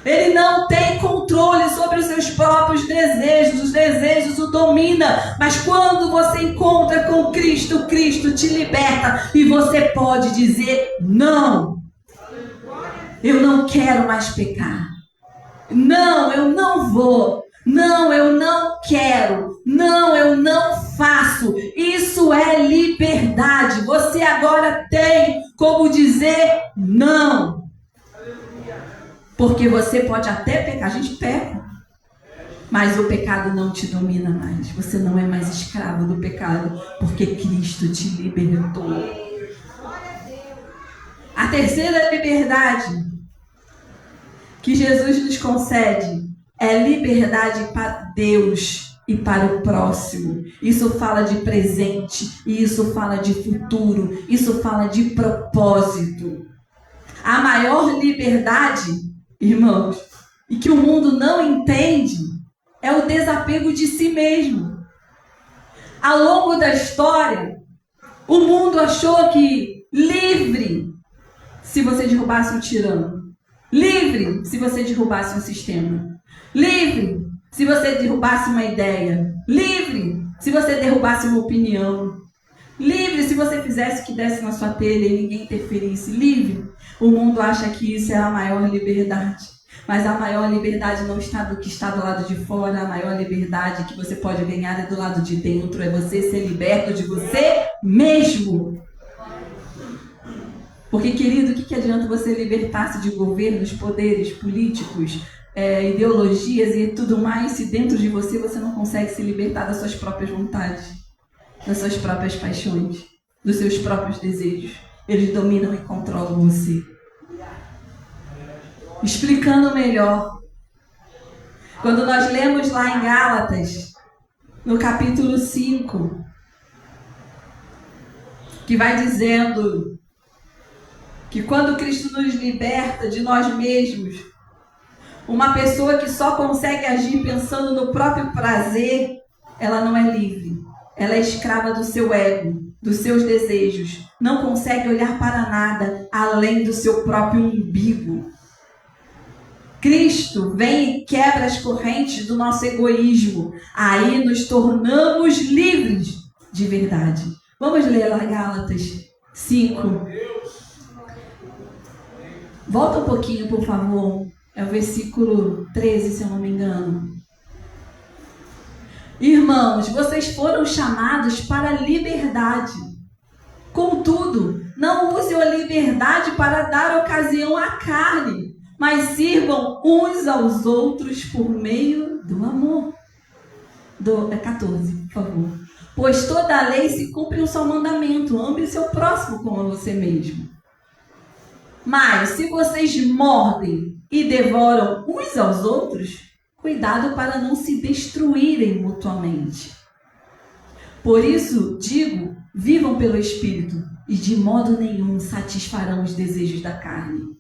Ele não tem controle sobre os seus próprios desejos, os desejos o domina. Mas quando você encontra com Cristo, Cristo te liberta e você pode dizer não. Eu não quero mais pecar. Não, eu não vou. Não, eu não quero. Não, eu não faço. Isso é liberdade. Você agora tem como dizer não. Porque você pode até pecar, a gente peca, mas o pecado não te domina mais. Você não é mais escravo do pecado, porque Cristo te libertou. A terceira liberdade que Jesus nos concede é liberdade para Deus e para o próximo. Isso fala de presente, e isso fala de futuro, isso fala de propósito. A maior liberdade, irmãos, e que o mundo não entende, é o desapego de si mesmo. Ao longo da história, o mundo achou que livre se você derrubasse um tirano, livre se você derrubasse um sistema, livre se você derrubasse uma ideia, livre se você derrubasse uma opinião, livre se você fizesse o que desse na sua telha e ninguém interferisse, livre. O mundo acha que isso é a maior liberdade. Mas a maior liberdade não está do que está do lado de fora. A maior liberdade que você pode ganhar é do lado de dentro. É você ser liberto de você mesmo. Porque, querido, o que adianta você libertar-se de governos, poderes, políticos, ideologias e tudo mais, se dentro de você não consegue se libertar das suas próprias vontades, das suas próprias paixões, dos seus próprios desejos. Eles dominam e controlam você. Explicando melhor, quando nós lemos lá em Gálatas, no capítulo 5, que vai dizendo que quando Cristo nos liberta de nós mesmos, uma pessoa que só consegue agir pensando no próprio prazer, ela não é livre. Ela é escrava do seu ego, dos seus desejos. Não consegue olhar para nada além do seu próprio umbigo. Cristo vem e quebra as correntes do nosso egoísmo. Aí nos tornamos livres de verdade. Vamos ler lá Gálatas 5. Volta um pouquinho, por favor. É o versículo 13, se eu não me engano. Irmãos, vocês foram chamados para a liberdade. Contudo, não use a liberdade para dar ocasião à carne, mas sirvam uns aos outros por meio do amor. 14, por favor. Pois toda a lei se cumpre um só mandamento: ame o seu próximo como a você mesmo. Mas se vocês mordem e devoram uns aos outros, cuidado para não se destruírem mutuamente. Por isso digo, vivam pelo Espírito, e de modo nenhum satisfarão os desejos da carne.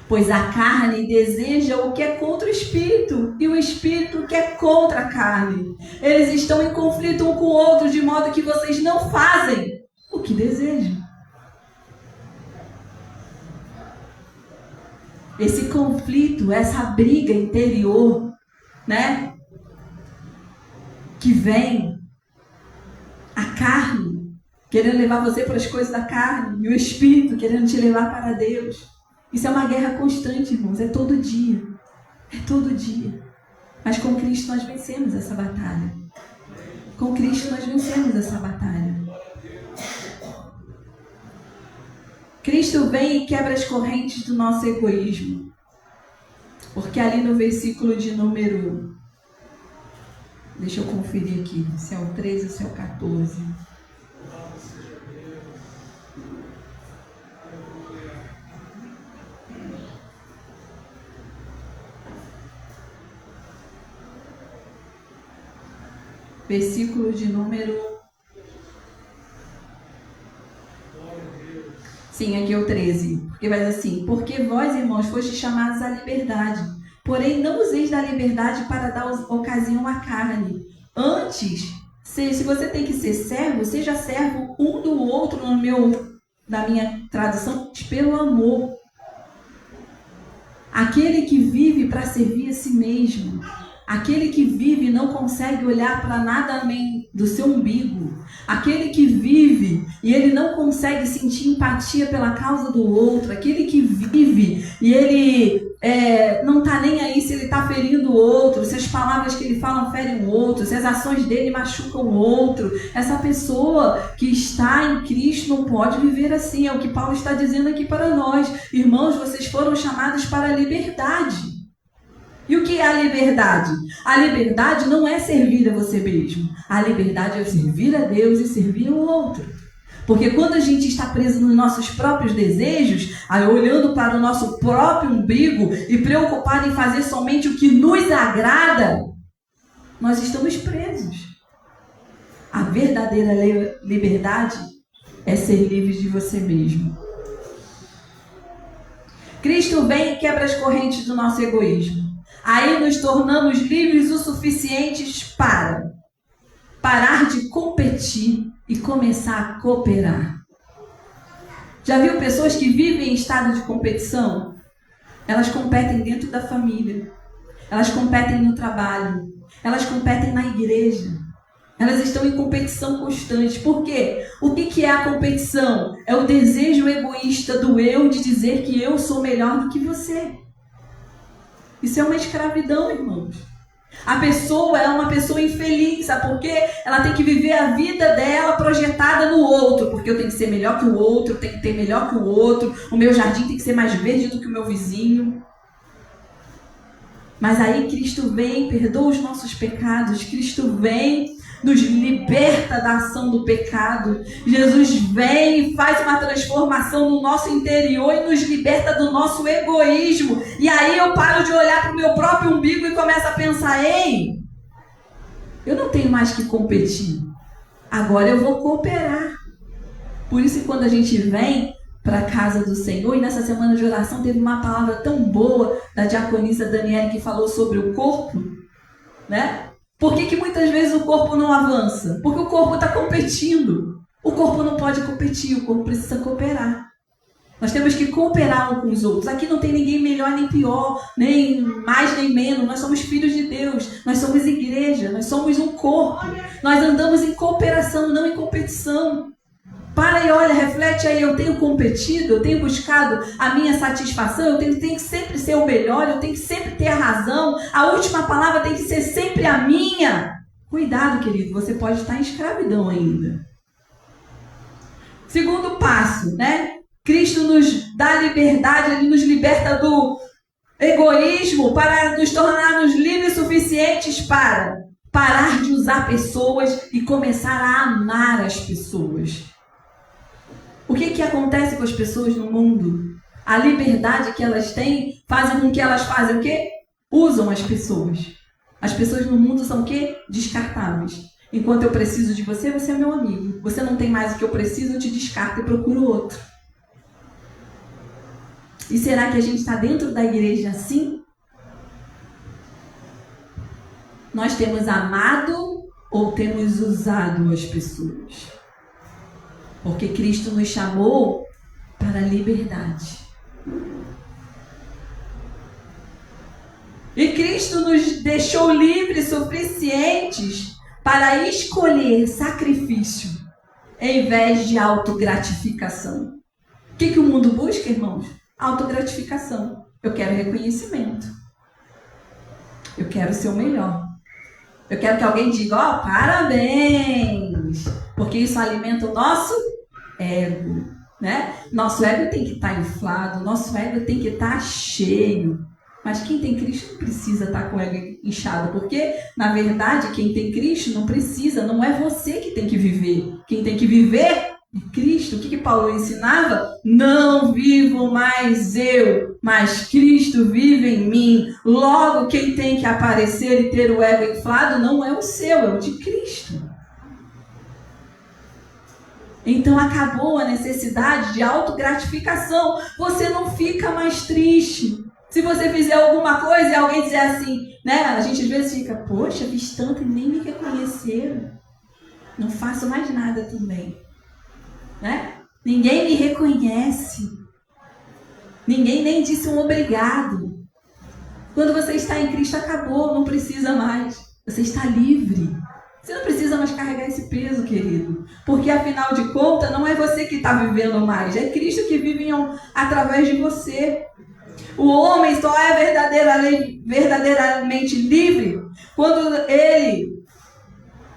Pois a carne deseja o que é contra o Espírito, e o Espírito o que é contra a carne. Eles estão em conflito um com o outro, de modo que vocês não fazem o que desejam. Esse conflito, essa briga interior, né? Que vem, a carne querendo levar você para as coisas da carne, e o Espírito querendo te levar para Deus. Isso é uma guerra constante, irmãos, é todo dia. É todo dia. Mas com Cristo nós vencemos essa batalha. Com Cristo nós vencemos essa batalha. Cristo vem e quebra as correntes do nosso egoísmo. Porque ali no versículo de número... Deixa eu conferir aqui, se é o 13 ou se é o 14. Versículo de número... Sim, aqui é o 13. Porque vai assim: porque vós, irmãos, fostes chamados à liberdade. Porém, não useis da liberdade para dar ocasião à carne. Antes, se você tem que ser servo, seja servo um do outro, na minha tradução, pelo amor. Aquele que vive para servir a si mesmo. Aquele que vive não consegue olhar para nada além do seu umbigo. Aquele que vive e ele não consegue sentir empatia pela causa do outro. Aquele que vive e ele não está nem aí se ele está ferindo o outro, se as palavras que ele fala ferem o outro, se as ações dele machucam o outro. Essa pessoa que está em Cristo não pode viver assim. É o que Paulo está dizendo aqui para nós. Irmãos, vocês foram chamados para a liberdade. E o que é a liberdade? A liberdade não é servir a você mesmo. A liberdade é servir a Deus e servir ao outro. Porque quando a gente está preso nos nossos próprios desejos, olhando para o nosso próprio umbigo e preocupado em fazer somente o que nos agrada, nós estamos presos. A verdadeira liberdade é ser livre de você mesmo. Cristo vem e quebra as correntes do nosso egoísmo. Aí nos tornamos livres o suficientes para parar de competir e começar a cooperar. Já viu pessoas que vivem em estado de competição? Elas competem dentro da família, elas competem no trabalho, elas competem na igreja. Elas estão em competição constante. Por quê? O que é a competição? É o desejo egoísta do eu de dizer que eu sou melhor do que você. Isso é uma escravidão, irmãos. A pessoa é uma pessoa infeliz, sabe por quê? Ela tem que viver a vida dela projetada no outro, porque eu tenho que ser melhor que o outro, eu tenho que ter melhor que o outro, o meu jardim tem que ser mais verde do que o meu vizinho. Mas aí Cristo vem, perdoa os nossos pecados, Cristo vem, nos liberta da ação do pecado. Jesus vem e faz uma transformação no nosso interior e nos liberta do nosso egoísmo. E aí eu paro de olhar para o meu próprio umbigo e começo a pensar: ei, eu não tenho mais que competir, agora eu vou cooperar. Por isso que quando a gente vem para a casa do Senhor, e nessa semana de oração teve uma palavra tão boa da diaconisa Daniele que falou sobre o corpo, né? Por que muitas vezes o corpo não avança? Porque o corpo está competindo. O corpo não pode competir, o corpo precisa cooperar. Nós temos que cooperar uns com os outros. Aqui não tem ninguém melhor nem pior, nem mais nem menos. Nós somos filhos de Deus, nós somos igreja, nós somos um corpo. Nós andamos em cooperação, não em competição. Para e olha, reflete aí, eu tenho competido, eu tenho buscado a minha satisfação, eu tenho que sempre ser o melhor, eu tenho que sempre ter a razão, a última palavra tem que ser sempre a minha. Cuidado, querido, você pode estar em escravidão ainda. Segundo passo, né? Cristo nos dá liberdade, Ele nos liberta do egoísmo para nos tornarmos livres suficientes para parar de usar pessoas e começar a amar as pessoas. O que acontece com as pessoas no mundo? A liberdade que elas têm faz com que elas fazem o quê? Usam as pessoas. As pessoas no mundo são o quê? Descartáveis. Enquanto eu preciso de você, você é meu amigo. Você não tem mais o que eu preciso, eu te descarto e procuro outro. E será que a gente está dentro da igreja assim? Nós temos amado ou temos usado as pessoas? Porque Cristo nos chamou para a liberdade. E Cristo nos deixou livres suficientes para escolher sacrifício em vez de autogratificação. O que o mundo busca, irmãos? Autogratificação. Eu quero reconhecimento. Eu quero ser o melhor. Eu quero que alguém diga, ó, parabéns! Porque isso alimenta o nosso ego, né? Nosso ego tem que estar inflado, nosso ego tem que estar cheio. Mas quem tem Cristo não precisa estar com o ego inchado, porque, na verdade, quem tem Cristo não precisa, não é você que tem que viver. Quem tem que viver é Cristo. O que Paulo ensinava? Não vivo mais eu, mas Cristo vive em mim. Logo, quem tem que aparecer e ter o ego inflado não é o seu, é o de Cristo. Então acabou a necessidade de autogratificação. Você não fica mais triste. Se você fizer alguma coisa e alguém dizer assim, né? A gente às vezes fica, poxa, fiz tanto e nem me reconheceram. Não faço mais nada também. Né? Ninguém me reconhece. Ninguém nem disse um obrigado. Quando você está em Cristo, acabou, não precisa mais. Você está livre. Você não precisa mais carregar esse peso, querido. Porque, afinal de contas, não é você que está vivendo mais. É Cristo que vive através de você. O homem só é verdadeiramente livre quando ele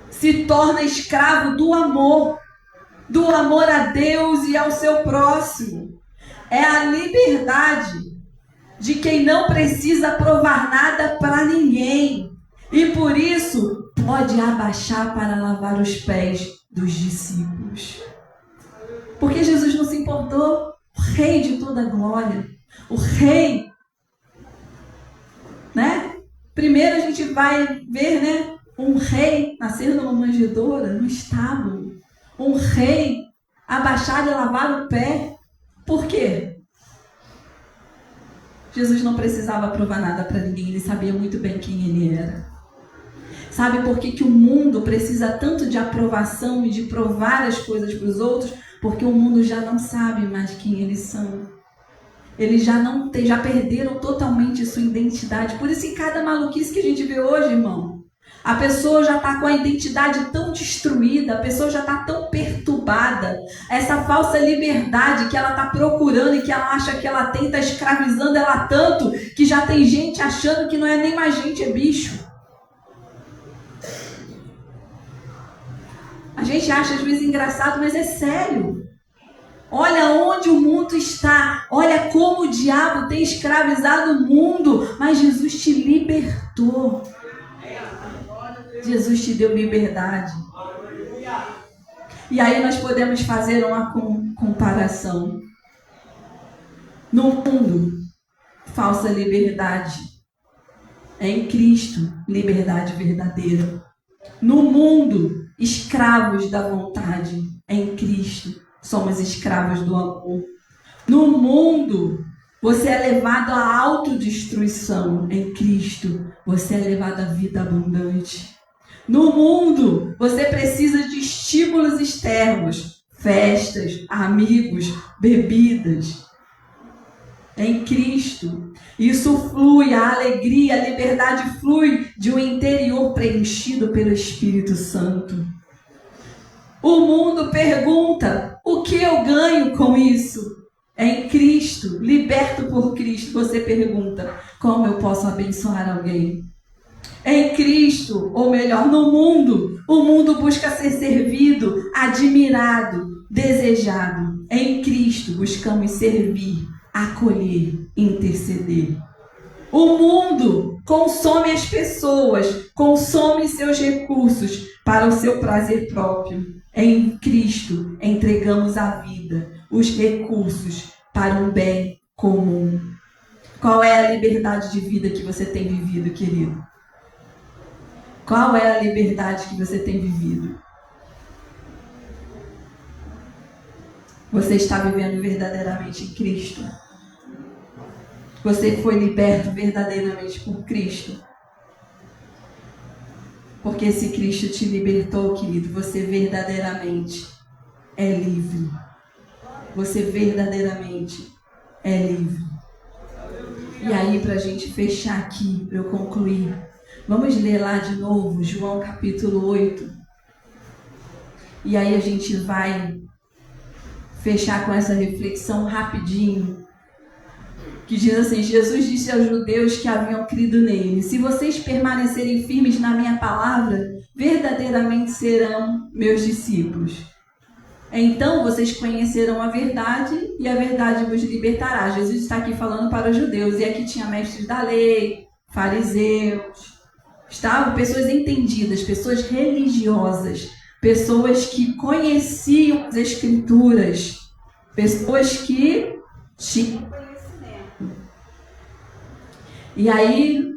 se torna escravo do amor a Deus e ao seu próximo. É a liberdade de quem não precisa provar nada para ninguém. E por isso pode abaixar para lavar os pés dos discípulos. Porque Jesus não se importou. O Rei de toda glória. O Rei. Né? Primeiro a gente vai ver, né? Um rei nascer numa manjedoura, no estábulo. Um rei abaixado e lavar o pé. Por quê? Jesus não precisava provar nada para ninguém. Ele sabia muito bem quem ele era. Sabe por que o mundo precisa tanto de aprovação e de provar as coisas para os outros? Porque o mundo já não sabe mais quem eles são. Eles já perderam totalmente sua identidade. Por isso que cada maluquice que a gente vê hoje, irmão, a pessoa já está com a identidade tão destruída, a pessoa já está tão perturbada. Essa falsa liberdade que ela está procurando e que ela acha que ela tem, está escravizando ela tanto, que já tem gente achando que não é nem mais gente, é bicho. A gente acha às vezes engraçado, mas é sério. Olha onde o mundo está. Olha como o diabo tem escravizado o mundo. Mas Jesus te libertou. Jesus te deu liberdade. E aí nós podemos fazer uma comparação. No mundo, falsa liberdade. Em Cristo, liberdade verdadeira. No mundo, escravos da vontade. Em Cristo, somos escravos do amor. No mundo, você é levado à autodestruição. Em Cristo, você é levado à vida abundante. No mundo, você precisa de estímulos externos, festas, amigos, bebidas. Em Cristo, isso flui, a alegria, a liberdade flui de um interior preenchido pelo Espírito Santo. O mundo pergunta, o que eu ganho com isso? Em Cristo, liberto por Cristo, você pergunta, como eu posso abençoar alguém? Em Cristo, ou melhor, no mundo, o mundo busca ser servido, admirado, desejado. Em Cristo, buscamos servir, acolher, interceder. O mundo consome as pessoas, consome seus recursos para o seu prazer próprio. Em Cristo entregamos a vida, os recursos para um bem comum. Qual é a liberdade de vida que você tem vivido, querido? Qual é a liberdade que você tem vivido? Você está vivendo verdadeiramente em Cristo? Você foi liberto verdadeiramente por Cristo? Porque se Cristo te libertou, querido, você verdadeiramente é livre. Você verdadeiramente é livre. E aí, para a gente fechar aqui, para eu concluir, vamos ler lá de novo, João capítulo 8. E aí a gente vai fechar com essa reflexão rapidinho. Que diz assim: Jesus disse aos judeus que haviam crido nele: se vocês permanecerem firmes na minha palavra, verdadeiramente serão meus discípulos. Então vocês conhecerão a verdade e a verdade vos libertará. Jesus está aqui falando para os judeus. E aqui tinha mestres da lei, fariseus, estavam pessoas entendidas, pessoas religiosas, pessoas que conheciam as escrituras, pessoas que tinham conhecimento. E aí,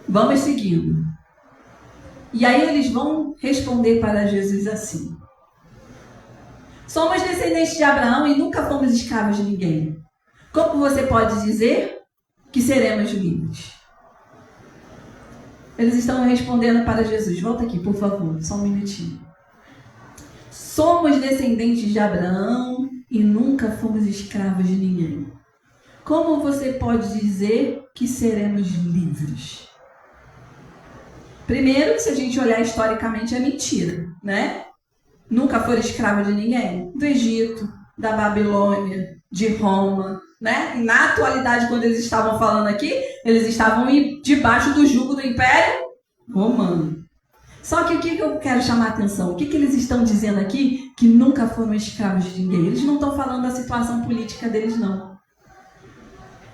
vamos seguindo. E aí eles vão responder para Jesus assim: somos descendentes de Abraão e nunca fomos escravos de ninguém. Como você pode dizer que seremos livres? Eles estão respondendo para Jesus. Volta aqui, por favor, só um minutinho. Somos descendentes de Abraão e nunca fomos escravos de ninguém. Como você pode dizer que seremos livres? Primeiro, se a gente olhar historicamente, é mentira, né? Nunca foram escravos de ninguém. Do Egito, da Babilônia, de Roma, né? E na atualidade, quando eles estavam falando aqui, eles estavam debaixo do jugo do Império Romano. Só que o que eu quero chamar a atenção? O que eles estão dizendo aqui? Que nunca foram escravos de ninguém. Eles não estão falando da situação política deles, não.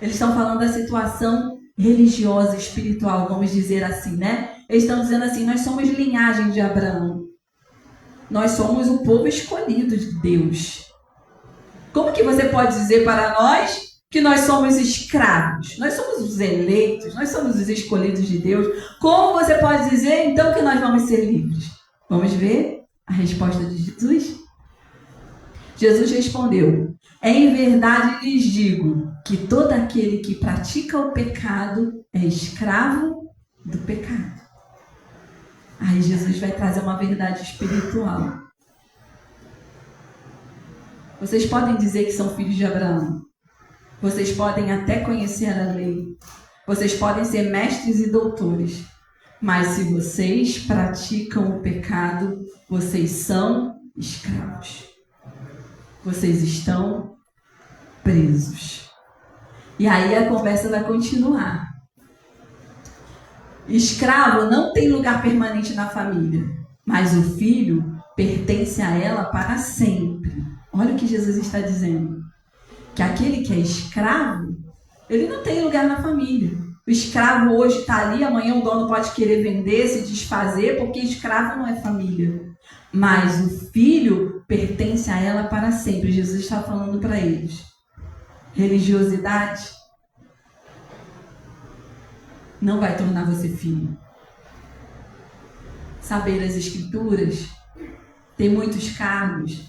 Eles estão falando da situação religiosa, espiritual, vamos dizer assim, né? Eles estão dizendo assim: nós somos linhagem de Abraão. Nós somos o povo escolhido de Deus. Como que você pode dizer para nós que nós somos escravos? Nós somos os eleitos, nós somos os escolhidos de Deus. Como você pode dizer, então, que nós vamos ser livres? Vamos ver a resposta de Jesus? Jesus respondeu: em verdade lhes digo que todo aquele que pratica o pecado é escravo do pecado. Aí Jesus vai trazer uma verdade espiritual. Vocês podem dizer que são filhos de Abraão. Vocês podem até conhecer a lei. Vocês podem ser mestres e doutores. Mas se vocês praticam o pecado, vocês são escravos. Vocês estão presos. E aí a conversa vai continuar. Escravo não tem lugar permanente na família, mas o filho pertence a ela para sempre. Olha o que Jesus está dizendo. Que aquele que é escravo, ele não tem lugar na família. O escravo hoje está ali, amanhã o dono pode querer vender, se desfazer, porque escravo não é família. Mas o filho pertence a ela para sempre. Jesus está falando para eles. Religiosidade não vai tornar você filho. Saber as escrituras, ter muitos cargos,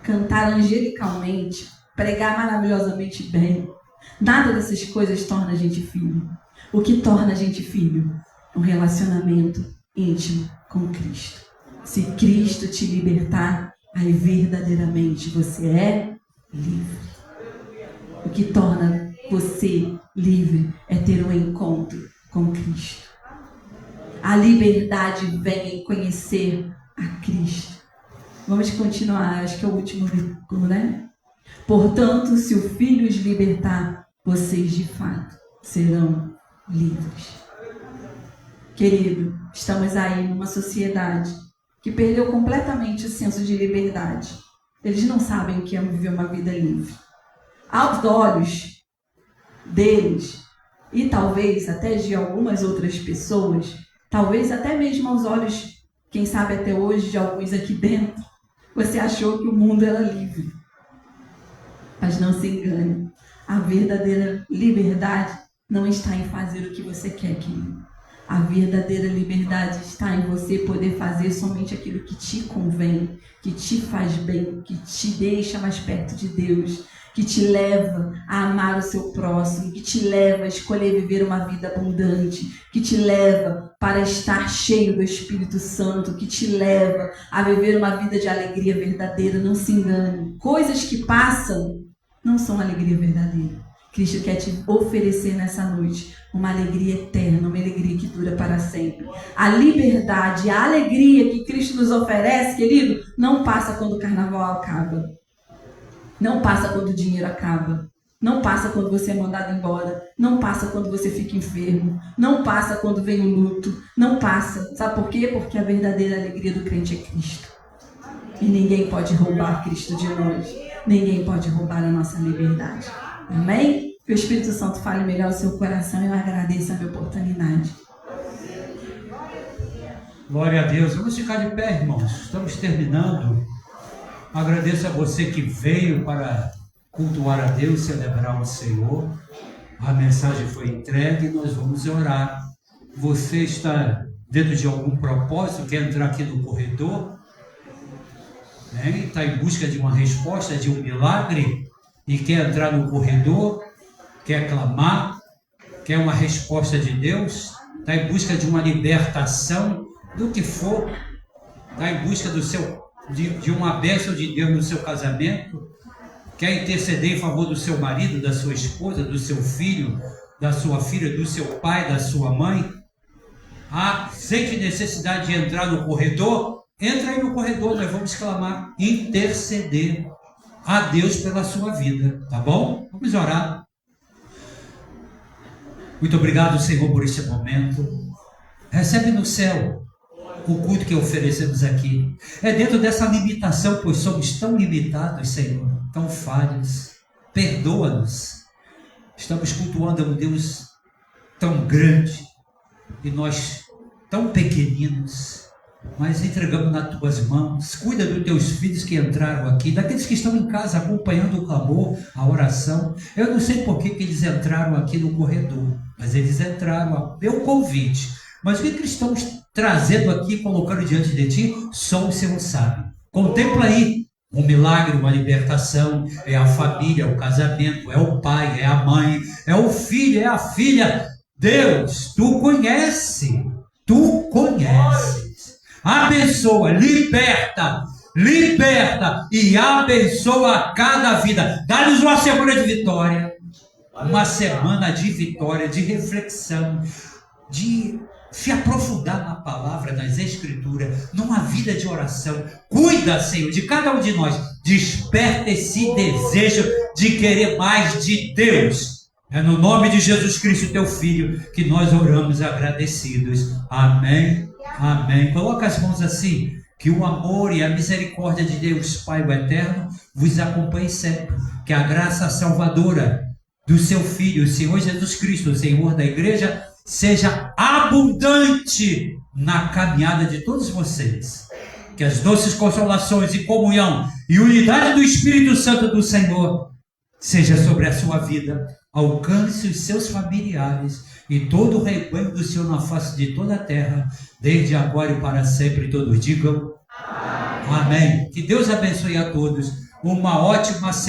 cantar angelicalmente, pregar maravilhosamente bem, nada dessas coisas torna a gente filho. O que torna a gente filho? Um relacionamento íntimo com Cristo. Se Cristo te libertar, aí verdadeiramente você é livre. O que torna você livre é ter um encontro com Cristo. A liberdade vem em conhecer a Cristo. Vamos continuar, acho que é o último versículo, né? Portanto, se o Filho os libertar, vocês de fato serão livres. Querido, estamos aí numa sociedade que perdeu completamente o senso de liberdade. Eles não sabem o que é viver uma vida livre. Aos olhos deles, e talvez até de algumas outras pessoas, talvez até mesmo aos olhos, quem sabe até hoje, de alguns aqui dentro, você achou que o mundo era livre. Mas não se engane, a verdadeira liberdade não está em fazer o que você quer, querido. A verdadeira liberdade está em você poder fazer somente aquilo que te convém, que te faz bem, que te deixa mais perto de Deus, que te leva a amar o seu próximo, que te leva a escolher viver uma vida abundante, que te leva para estar cheio do Espírito Santo, que te leva a viver uma vida de alegria verdadeira. Não se engane. Coisas que passam não são alegria verdadeira. Cristo quer te oferecer nessa noite uma alegria eterna, uma alegria que dura para sempre. A liberdade, a alegria que Cristo nos oferece, querido, não passa quando o carnaval acaba. Não passa quando o dinheiro acaba. Não passa quando você é mandado embora. Não passa quando você fica enfermo. Não passa quando vem o luto. Não passa. Sabe por quê? Porque a verdadeira alegria do crente é Cristo. E ninguém pode roubar Cristo de nós. Ninguém pode roubar a nossa liberdade. Amém? Que o Espírito Santo fale melhor o seu coração e eu agradeço a minha oportunidade. Glória a Deus. Vamos ficar de pé, irmãos. Estamos terminando. Agradeço a você que veio para cultuar a Deus, celebrar o Senhor. A mensagem foi entregue e nós vamos orar. Você está dentro de algum propósito, quer entrar aqui no corredor, né? Está em busca de uma resposta, de um milagre, e quer entrar no corredor, quer clamar, quer uma resposta de Deus, está em busca de uma libertação do que for, está em busca de uma bênção de Deus no seu casamento, quer interceder em favor do seu marido, da sua esposa, do seu filho, da sua filha, do seu pai, da sua mãe, sente necessidade de entrar no corredor, entra aí no corredor, nós vamos clamar, interceder a Deus pela sua vida, tá bom? Vamos orar. Muito obrigado, Senhor, por esse momento. Recebe no céu o culto que oferecemos aqui. É dentro dessa limitação, pois somos tão limitados, Senhor, tão falhos. Perdoa-nos. Estamos cultuando um Deus tão grande e nós tão pequeninos, mas entregamos nas tuas mãos. Cuida dos teus filhos que entraram aqui, daqueles que estão em casa acompanhando o clamor, a oração. Eu não sei por que eles entraram aqui no corredor, mas eles entraram a meu convite. Mas o que eles estão trazendo aqui, colocando diante de ti, só o Senhor sabe. Contempla aí um milagre, uma libertação. É a família, é o casamento, é o pai, é a mãe, é o filho, é a filha. Deus, tu conheces. Abençoa, liberta e abençoa cada vida. Dá-nos uma semana de vitória, uma semana de vitória, de reflexão, de se aprofundar na palavra, nas escrituras, numa vida de oração. Cuida, Senhor, de cada um de nós. Desperta esse desejo de querer mais de Deus. É no nome de Jesus Cristo, teu Filho, que nós oramos agradecidos. Amém. Amém. Coloca as mãos assim, que o amor e a misericórdia de Deus, Pai o Eterno, vos acompanhe sempre. Que a graça salvadora do seu Filho, o Senhor Jesus Cristo, o Senhor da igreja, seja abundante na caminhada de todos vocês. Que as doces consolações e comunhão e unidade do Espírito Santo do Senhor seja sobre a sua vida. Alcance os seus familiares e todo o rebanho do Senhor na face de toda a terra, desde agora e para sempre. Todos digam amém. Que Deus abençoe a todos. Uma ótima semana.